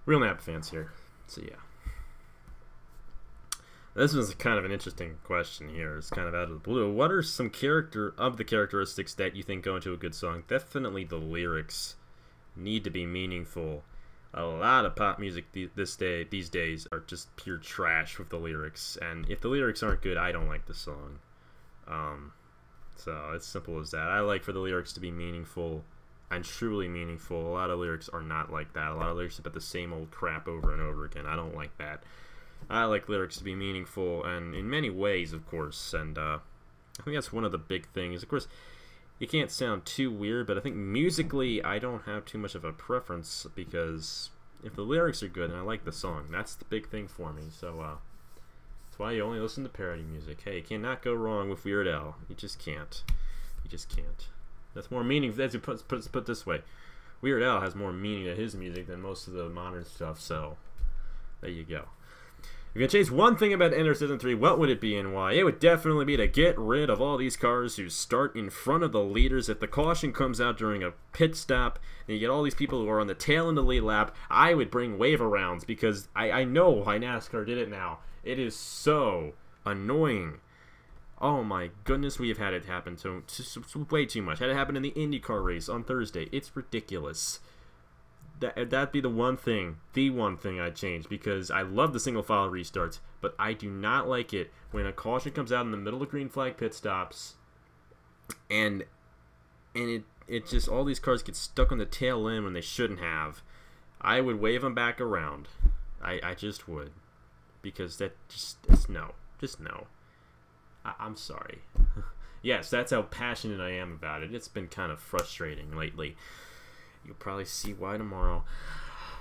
real NAPA fans here. So yeah. This was kind of an interesting question here. It's kind of out of the blue. What are some characteristics that you think go into a good song? Definitely the lyrics need to be meaningful. A lot of pop music these days are just pure trash with the lyrics, and if the lyrics aren't good, I don't like the song. So it's simple as that. I like for the lyrics to be meaningful and truly meaningful. A lot of lyrics are not like that. A lot of lyrics about the same old crap over and over again. I don't like that. I like lyrics to be meaningful, and in many ways, of course, and I think that's one of the big things. Of course, it can't sound too weird, but I think musically I don't have too much of a preference, because if the lyrics are good and I like the song, that's the big thing for me. So that's why you only listen to parody music. Hey, you cannot go wrong with Weird Al. You just can't. You just can't. That's more meaning. Let's put this way. Weird Al has more meaning to his music than most of the modern stuff, so there you go. If you could change one thing about Enter Season 3, what would it be and why? It would definitely be to get rid of all these cars who start in front of the leaders. If the caution comes out during a pit stop and you get all these people who are on the tail end of the lead lap, I would bring wave arounds, because I know why NASCAR did it now. It is so annoying. Oh my goodness, we have had it happen to way too much. Had it happen in the IndyCar race on Thursday. It's ridiculous. That'd be the one thing I'd change, because I love the single file restarts, but I do not like it when a caution comes out in the middle of green flag pit stops, and it just, all these cars get stuck on the tail end when they shouldn't have. I would wave them back around. I just would, because that just no. I'm sorry. Yes, that's how passionate I am about it. It's been kind of frustrating lately. You'll probably see why tomorrow.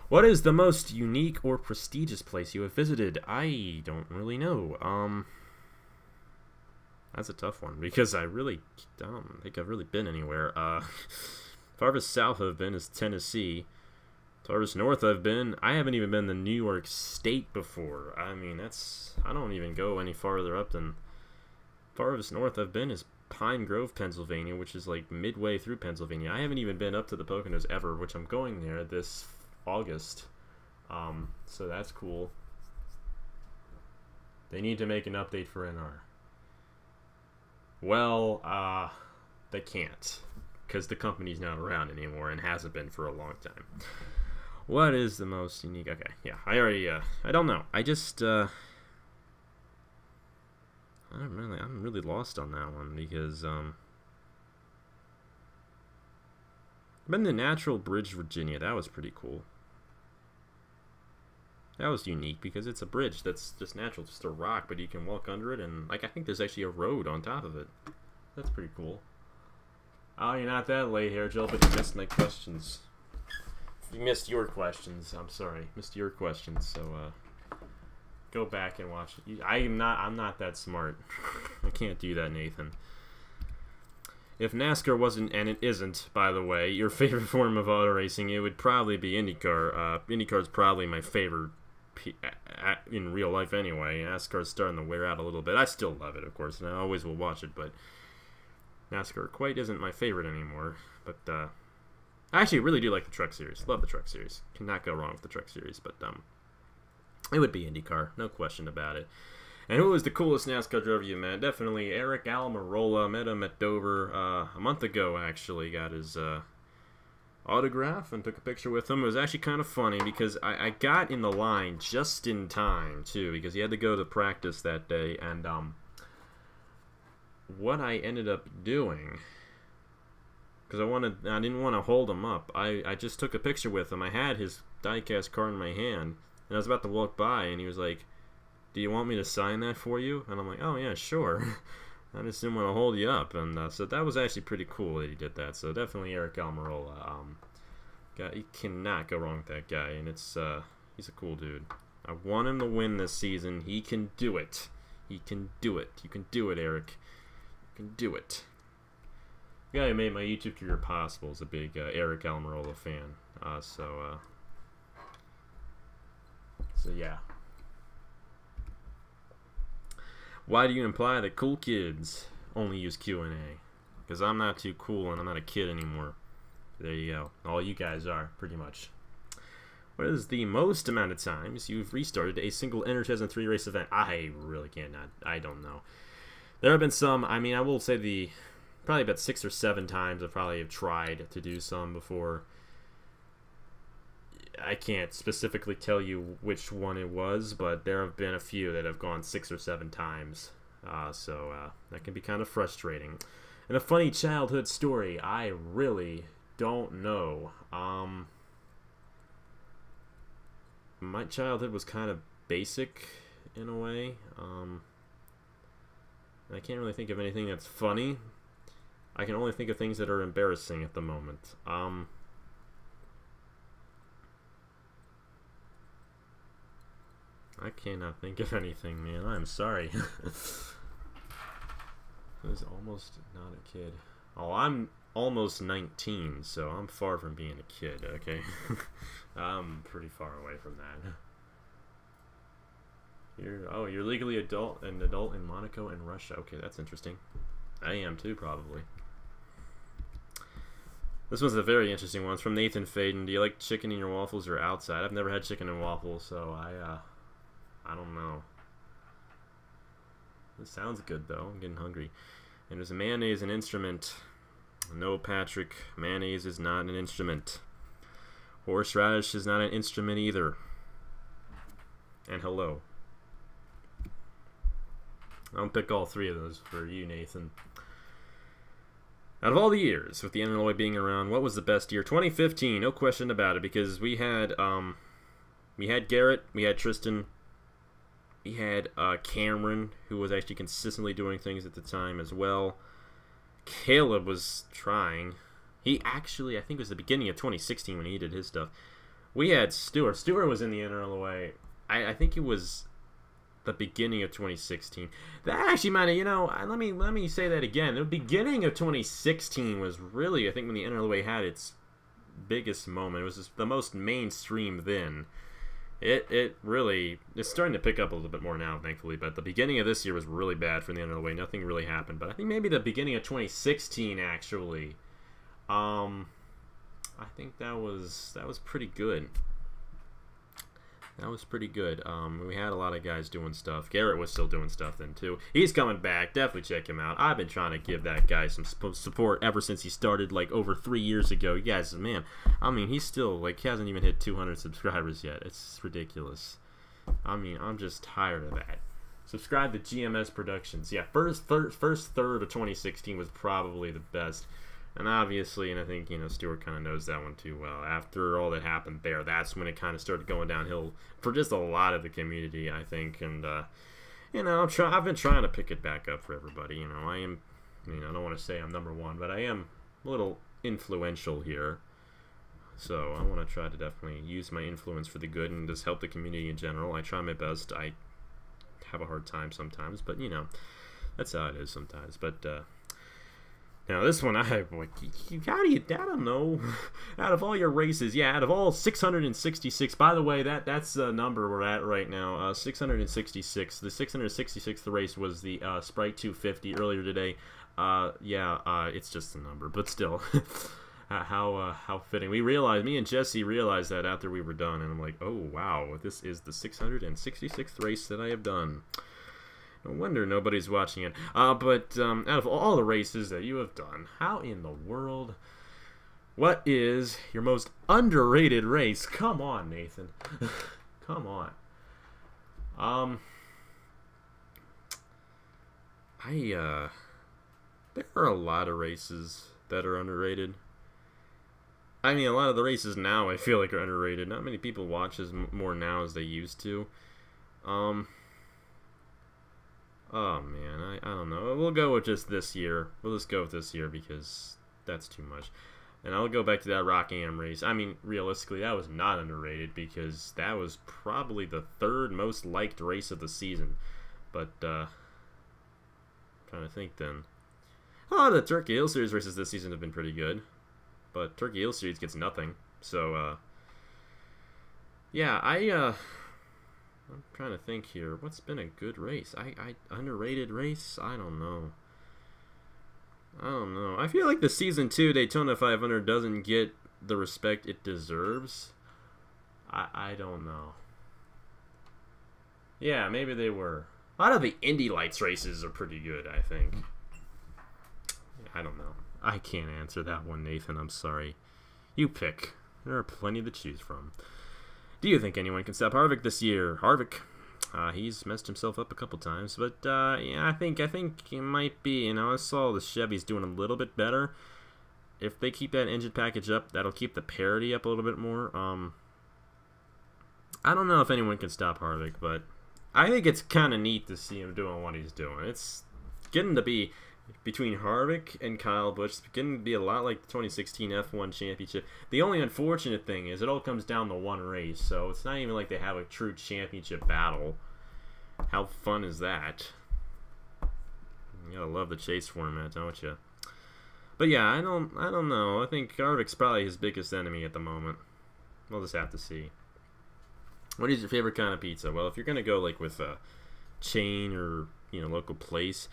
What is the most unique or prestigious place you have visited? I don't really know. That's a tough one, because I really don't think I've really been anywhere. Farthest south I've been is Tennessee. Farthest north I've been, I haven't even been to New York State before. I mean, I don't even go any farther up than... Farthest north I've been is Pine Grove, Pennsylvania, which is like midway through Pennsylvania. I haven't even been up to the Poconos ever, which I'm going there this August. So that's cool. They need to make an update for NR. Well, they can't, because the company's not around anymore and hasn't been for a long time. What is the most unique? Okay, yeah, I don't know. I just, I'm really lost on that one, because I've been to Natural Bridge, Virginia. That was pretty cool. That was unique because it's a bridge that's just natural, just a rock, but you can walk under it, and like I think there's actually a road on top of it. That's pretty cool. Oh, you're not that late here, Jill, but you missed my questions. You missed your questions. I'm sorry, missed your questions. So go back and watch it. I'm not that smart. I can't do that, Nathan. If NASCAR wasn't, and it isn't, by the way, your favorite form of auto racing, it would probably be IndyCar. IndyCar is probably my favorite in real life anyway. NASCAR is starting to wear out a little bit. I still love it, of course, and I always will watch it, but NASCAR quite isn't my favorite anymore. But I actually really do like the Truck Series. Love the Truck Series. Cannot go wrong with the Truck Series, but it would be IndyCar, no question about it. And who was the coolest NASCAR driver you met? Definitely Erik Gelman. Met him at Dover a month ago, actually. Got his autograph and took a picture with him. It was actually kind of funny because I got in the line just in time, too, because he had to go to practice that day. And what I ended up doing, because I didn't want to hold him up, I just took a picture with him. I had his diecast card in my hand, and I was about to walk by, and he was like, "Do you want me to sign that for you?" And I'm like, "Oh, yeah, sure." I just didn't want to hold you up. And so that was actually pretty cool that he did that. So definitely Erik Gelman. You cannot go wrong with that guy. And he's a cool dude. I want him to win this season. He can do it. He can do it. You can do it, Erik. You can do it. The guy who made my YouTube career possible is a big Erik Gelman fan. So yeah. Why do you imply that cool kids only use Q&A? Because I'm not too cool and I'm not a kid anymore. There you go. All you guys are, pretty much. What is the most amount of times you've restarted a single Enter 2003 race event? I really cannot. I don't know. There have been some. I mean, I will say probably about 6 or 7 times I probably have tried to do some before. I can't specifically tell you which one it was, but there have been a few that have gone 6 or 7 times. So that can be kind of frustrating. And a funny childhood story, I really don't know. My childhood was kind of basic in a way. I can't really think of anything that's funny. I can only think of things that are embarrassing at the moment. I cannot think of anything, man. I'm sorry. I was almost not a kid. Oh, I'm almost 19, so I'm far from being a kid, okay? I'm pretty far away from that. You're legally an adult in Monaco and Russia. Okay, that's interesting. I am too, probably. This one's a very interesting one. It's from Nathan Faden. Do you like chicken in your waffles or outside? I've never had chicken and waffles, so I don't know. This sounds good, though. I'm getting hungry. And is mayonnaise an instrument? No, Patrick. Mayonnaise is not an instrument. Horseradish is not an instrument either. And hello. I'll pick all three of those for you, Nathan. Out of all the years, with the NLOI being around, what was the best year? 2015, no question about it, because we had Garrett, we had Tristan, we had Cameron, who was actually consistently doing things at the time as well. Caleb was trying. He actually, I think it was the beginning of 2016 when he did his stuff. We had Stewart. Stewart was in the NLOI. I think it was the beginning of 2016. That actually might have, you know, let me say that again. The beginning of 2016 was really, I think, when the NLOA had its biggest moment. It was just the most mainstream then. It really, it's starting to pick up a little bit more now, thankfully, but the beginning of this year was really bad for the NLOA. Nothing really happened, but I think maybe the beginning of 2016, actually, I think that was pretty good. That was pretty good. We had a lot of guys doing stuff. Garrett was still doing stuff then, too. He's coming back. Definitely check him out. I've been trying to give that guy some support ever since he started, like, over 3 years ago. You guys, man, I mean, he's still, like, he hasn't even hit 200 subscribers yet. It's ridiculous. I mean, I'm just tired of that. Subscribe to GMS Productions. Yeah, first third of 2016 was probably the best. And obviously, and I think, you know, Stewart kind of knows that one too well. After all that happened there, that's when it kind of started going downhill for just a lot of the community, I think. And, you know, I've been trying to pick it back up for everybody. You know, I don't want to say I'm #1, but I am a little influential here. So I want to try to definitely use my influence for the good and just help the community in general. I try my best. I have a hard time sometimes, but, you know, that's how it is sometimes. But, now this one, I don't know. Out of all your races, yeah, out of all 666. By the way, that's the number we're at right now. 666. The 666th race was the Sprite 250 earlier today. It's just a number, but still, how fitting. Me and Jesse realized that after we were done, and I'm like, oh wow, this is the 666th race that I have done. No wonder nobody's watching it. But out of all the races that you have done, how in the world, what is your most underrated race? Come on, Nathan. Come on. There are a lot of races that are underrated. I mean, a lot of the races now I feel like are underrated. Not many people watch as more now as they used to. Oh, man, I don't know. We'll go with just this year. We'll just go with this year because that's too much. And I'll go back to that Rockingham race. I mean, realistically, that was not underrated because that was probably the third most liked race of the season. But, I'm trying to think then. The Turkey Hill Series races this season have been pretty good. But Turkey Hill Series gets nothing. So, yeah, I'm trying to think here. What's been a good race? Underrated race? I don't know. I feel like the Season 2 Daytona 500 doesn't get the respect it deserves. I don't know. Yeah, maybe they were. A lot of the Indy Lights races are pretty good, I think. I don't know. I can't answer that one, Nathan. I'm sorry. You pick. There are plenty to choose from. Do you think anyone can stop Harvick this year? Harvick, he's messed himself up a couple times, but yeah, I think it might be. You know, I saw the Chevys doing a little bit better. If they keep that engine package up, that'll keep the parity up a little bit more. I don't know if anyone can stop Harvick, but I think it's kind of neat to see him doing what he's doing. It's getting to be between Harvick and Kyle Busch. It's beginning to be a lot like the 2016 F1 championship. The only unfortunate thing is it all comes down to one race, so it's not even like they have a true championship battle. How fun is that? You gotta love the chase format, don't you? But yeah, I don't know. I think Harvick's probably his biggest enemy at the moment. We'll just have to see. What is your favorite kind of pizza? Well, if you're gonna go like with a chain or local place,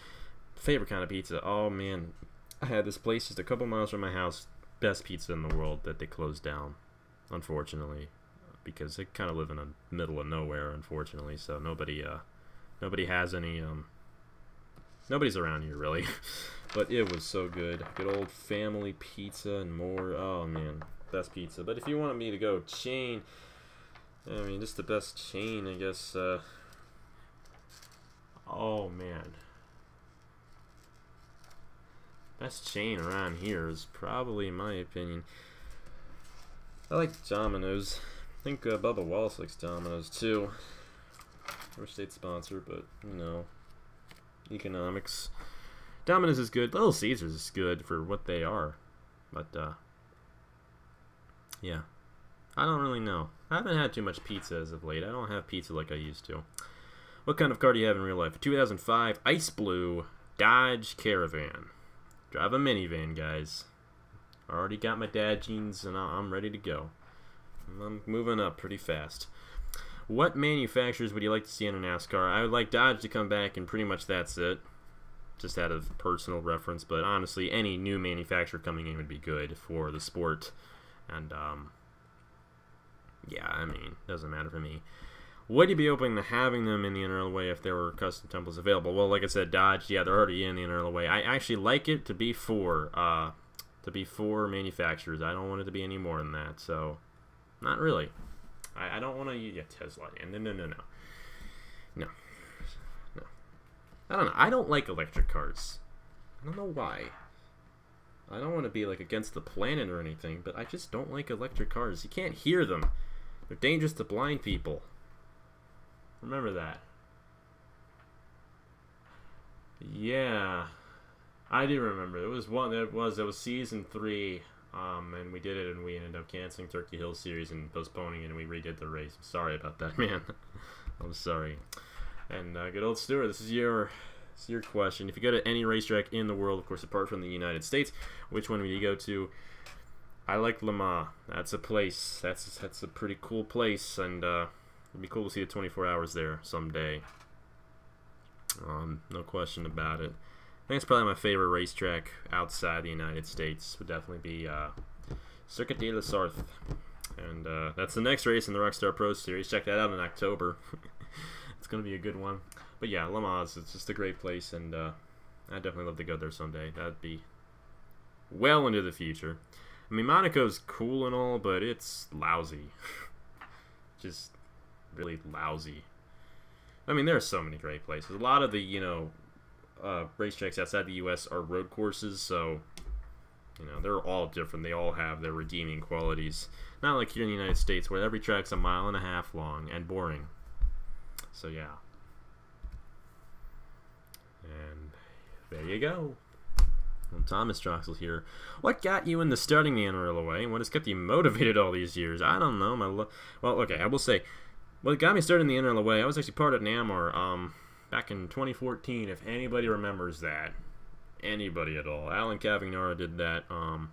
favorite kind of pizza. Oh man, I had this place just a couple miles from my house. Best pizza in the world that they closed down, unfortunately, because they kind of live in the middle of nowhere. Unfortunately, so nobody has any. Nobody's around here really, but it was so good. Good old family pizza and more. Oh man, best pizza. But if you wanted me to go chain, I mean, just the best chain, I guess. Oh man. Best chain around here is probably, in my opinion, I like Domino's. I think Bubba Wallace likes Domino's too. Never state sponsor, but economics. Domino's is good. Little Caesars is good for what they are, but yeah, I don't really know. I haven't had too much pizza as of late. I don't have pizza like I used to. What kind of car do you have in real life? 2005 Ice Blue Dodge Caravan. Drive a minivan, guys. I already got my dad jeans and I'm ready to go. I'm moving up pretty fast. What manufacturers would you like to see in a NASCAR? I would like Dodge to come back, and pretty much that's it. Just out of personal reference, but honestly, any new manufacturer coming in would be good for the sport. And yeah, I mean, doesn't matter for me. Would you be open to having them in the NRLA if there were custom templates available? Well, like I said, Dodge, yeah, they're already in the NRLA. I actually like it to be for manufacturers. I don't want it to be any more than that. So, not really. I don't want to use Tesla. No. I don't know. I don't like electric cars. I don't know why. I don't want to be like against the planet or anything, but I just don't like electric cars. You can't hear them. They're dangerous to blind people. Remember that. Yeah, I do remember. It was season 3, and we did it, and we ended up canceling Turkey Hill series and postponing it, and we redid the race. I'm sorry about that, man. I'm sorry. And good old Stuart, this is your question. If you go to any racetrack in the world, of course, apart from the United States, which one would you go to? I like Le Mans. That's a place. That's a pretty cool place, and it'd be cool to see the 24 hours there someday. No question about it. I think it's probably my favorite racetrack outside the United States. Would definitely be Circuit de la Sarthe. And that's the next race in the Rockstar Pro Series. Check that out in October. It's going to be a good one. But yeah, Le Mans, it's just a great place, and I'd definitely love to go there someday. That'd be well into the future. I mean, Monaco's cool and all, but it's lousy. Just really lousy. I mean, there are so many great places. A lot of the, racetracks outside the U.S. are road courses, so, they're all different. They all have their redeeming qualities. Not like here in the United States, where every track's 1.5 miles long and boring. So, yeah. And there you go. Well, Thomas Troxel here. What got you into starting the NRLOA, and what has kept you motivated all these years? I don't know. Well, okay, I will say, what got me started in the NRLOA, I was actually part of NAMR back in 2014, if anybody remembers that. Anybody at all. Alan Cavagnara did that. And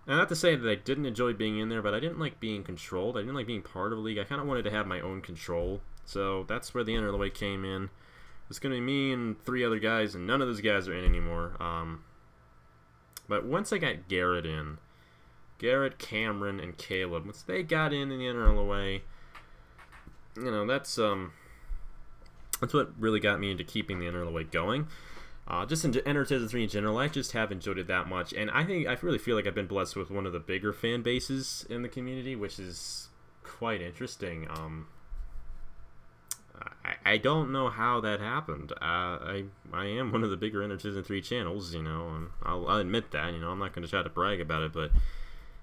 not to say that I didn't enjoy being in there, but I didn't like being controlled. I didn't like being part of a league. I kind of wanted to have my own control. So that's where the NRLOA came in. It's going to be me and 3 other guys, and none of those guys are in anymore. But once I got Garrett in, Garrett, Cameron, and Caleb, once they got in the NRLOA, that's what really got me into keeping the NRLOA going. Just in NR 3 in general, I just have enjoyed it that much, and I really feel like I've been blessed with one of the bigger fan bases in the community, which is quite interesting. I don't know how that happened. I am one of the bigger NR 3 channels, and I'll admit that. I'm not going to try to brag about it, but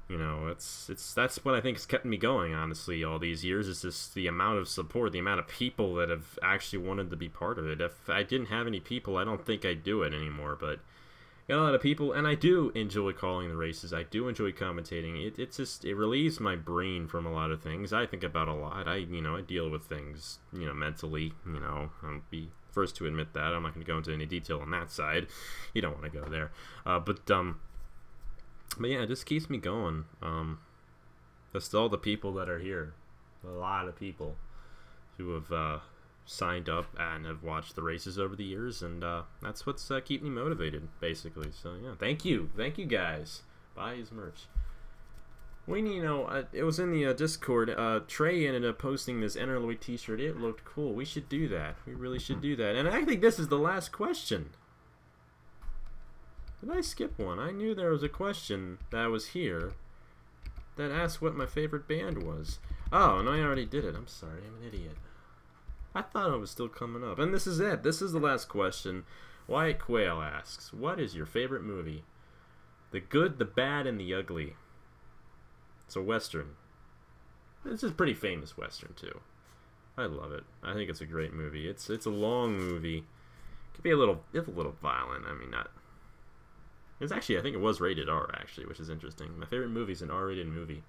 You know, that's what I think has kept me going, honestly, all these years. Is just the amount of support, the amount of people that have actually wanted to be part of it. If I didn't have any people, I don't think I'd do it anymore, but got a lot of people, and I do enjoy calling the races. I do enjoy commentating. It relieves my brain from a lot of things. I think about a lot. I deal with things, mentally, I'll be first to admit that. I'm not going to go into any detail on that side. You don't want to go there. But yeah, it just keeps me going. That's all the people that are here. A lot of people who have signed up and have watched the races over the years, and that's what's keeping me motivated, basically. So yeah, thank you guys. Buy his merch. It was in the Discord. Trey ended up posting this Enter Lloyd t-shirt. It looked cool. We should do that. We really should do that. And I think this is the last question. Did I skip one? I knew there was a question that was here that asked what my favorite band was. Oh, no, I already did it. I'm sorry. I'm an idiot. I thought it was still coming up. And this is it. This is the last question. Wyatt Quayle asks, what is your favorite movie? The Good, the Bad, and the Ugly. It's a Western. It's a pretty famous Western, too. I love it. I think it's a great movie. It's a long movie. It could be a little violent. I mean, not... It's actually, I think it was rated R, actually, which is interesting. My favorite movie is an R-rated movie.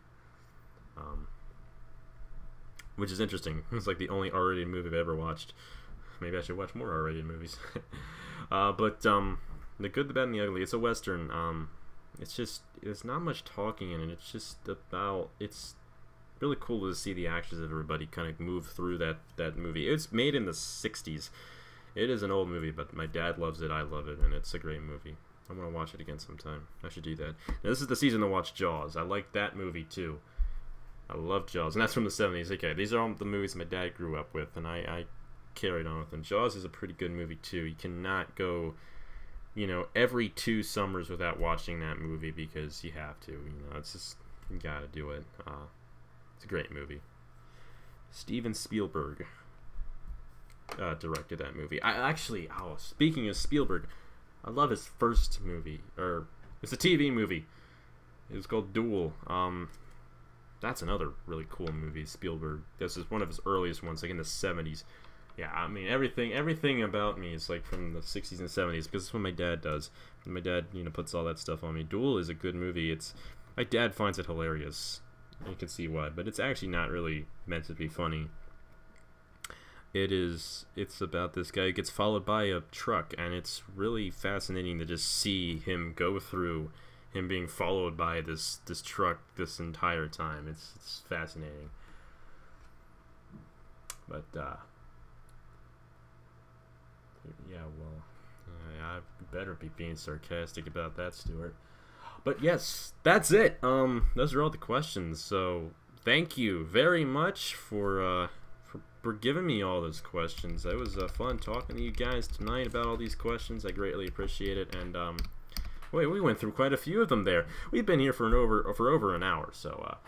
Which is interesting. It's like the only R-rated movie I've ever watched. Maybe I should watch more R-rated movies. But The Good, the Bad, and the Ugly. It's a Western. There's not much talking in it. It's just about... It's really cool to see the actions of everybody kind of move through that movie. It's made in the 60s. It is an old movie, but my dad loves it. I love it, and it's a great movie. I want to watch it again sometime. I should do that. Now, this is the season to watch Jaws. I like that movie, too. I love Jaws, and that's from the 70s. Okay, these are all the movies my dad grew up with, and I carried on with them. Jaws is a pretty good movie, too. You cannot go, every 2 summers without watching that movie because you have to. It's just, you gotta do it. It's a great movie. Steven Spielberg directed that movie. Speaking of Spielberg, I love his first movie, or it's a TV movie. It was called Duel. That's another really cool movie, Spielberg. This is one of his earliest ones, like in the 70s. Yeah, I mean, everything about me is like from the 60s and 70s, because that's what my dad does. And my dad, puts all that stuff on me. Duel is a good movie. My dad finds it hilarious. You can see why, but it's actually not really meant to be funny. It's about this guy who gets followed by a truck, and it's really fascinating to just see him go through him being followed by this truck this entire time. It's fascinating. But yeah, well, I better be being sarcastic about that, Stuart. But yes, that's it. Those are all the questions. So thank you very much for giving me all those questions. It was fun talking to you guys tonight about all these questions. I greatly appreciate it. And we went through quite a few of them there. We've been here for over an hour. So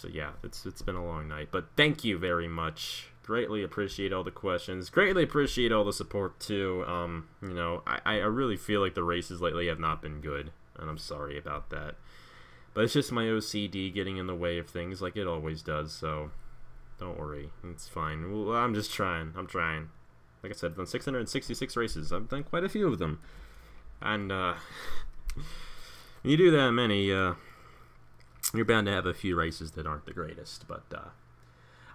yeah, it's been a long night. But thank you very much. Greatly appreciate all the questions. Greatly appreciate all the support too. I really feel like the races lately have not been good, and I'm sorry about that. But it's just my OCD getting in the way of things, like it always does. So don't worry, it's fine. Well, I'm just trying. I'm trying. Like I said, I've done 666 races. I've done quite a few of them, and when you do that many, you're bound to have a few races that aren't the greatest. But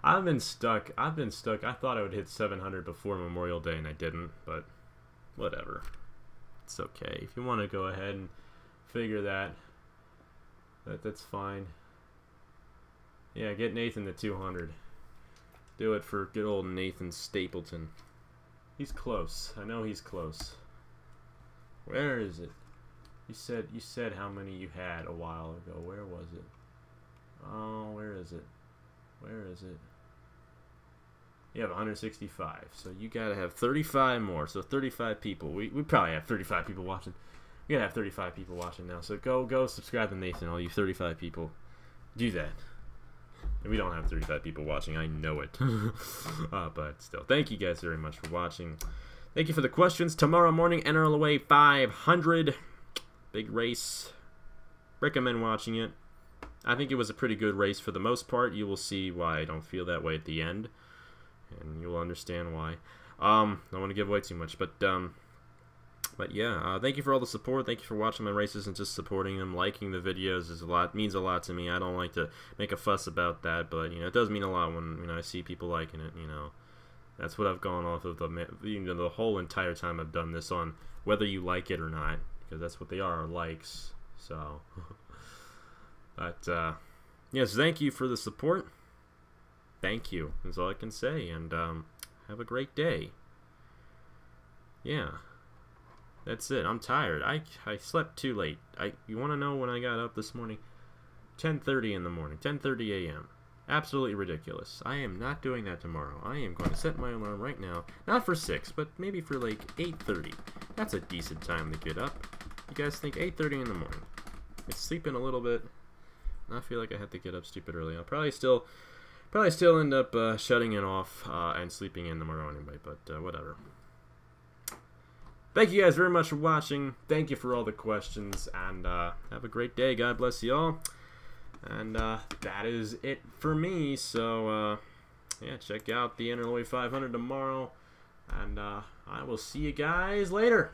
I've been stuck. I thought I would hit 700 before Memorial Day, and I didn't. But whatever. It's okay. If you want to go ahead and figure that's fine. Yeah, get Nathan to 200. Do it for good old Nathan Stapleton. He's close. I know he's close. Where is it? You said how many you had a while ago. Where was it? Oh, where is it? Where is it? You have 165. So you gotta have 35 more. So 35 people. We probably have 35 people watching. We gotta have 35 people watching now. So go subscribe to Nathan, all you 35 people. Do that. And we don't have 35 people watching. I know it. But still, thank you guys very much for watching. Thank you for the questions. Tomorrow morning, NRLOA 500. Big race. Recommend watching it. I think it was a pretty good race for the most part. You will see why I don't feel that way at the end, and you will understand why. I don't want to give away too much, but yeah, thank you for all the support. Thank you for watching my races and just supporting them. Liking the videos means a lot to me. I don't like to make a fuss about that, but you know, it does mean a lot when I see people liking it. You know, that's what I've gone off of the whole entire time I've done this on, whether you like it or not, because that's what they are likes. So, but yes, thank you for the support. Thank you. That's all I can say, and have a great day. Yeah. That's it. I'm tired. I slept too late. You want to know when I got up this morning? 10:30 in the morning. 10:30 a.m. Absolutely ridiculous. I am not doing that tomorrow. I am going to set my alarm right now. Not for 6, but maybe for like 8:30. That's a decent time to get up. You guys think 8:30 in the morning? I sleep in a little bit. I feel like I have to get up stupid early. I'll probably still end up shutting it off and sleeping in tomorrow anyway, but whatever. Thank you guys very much for watching. Thank you for all the questions, and have a great day. God bless you all. And that is it for me. So, yeah, check out the NA9AFan 500 tomorrow, and I will see you guys later.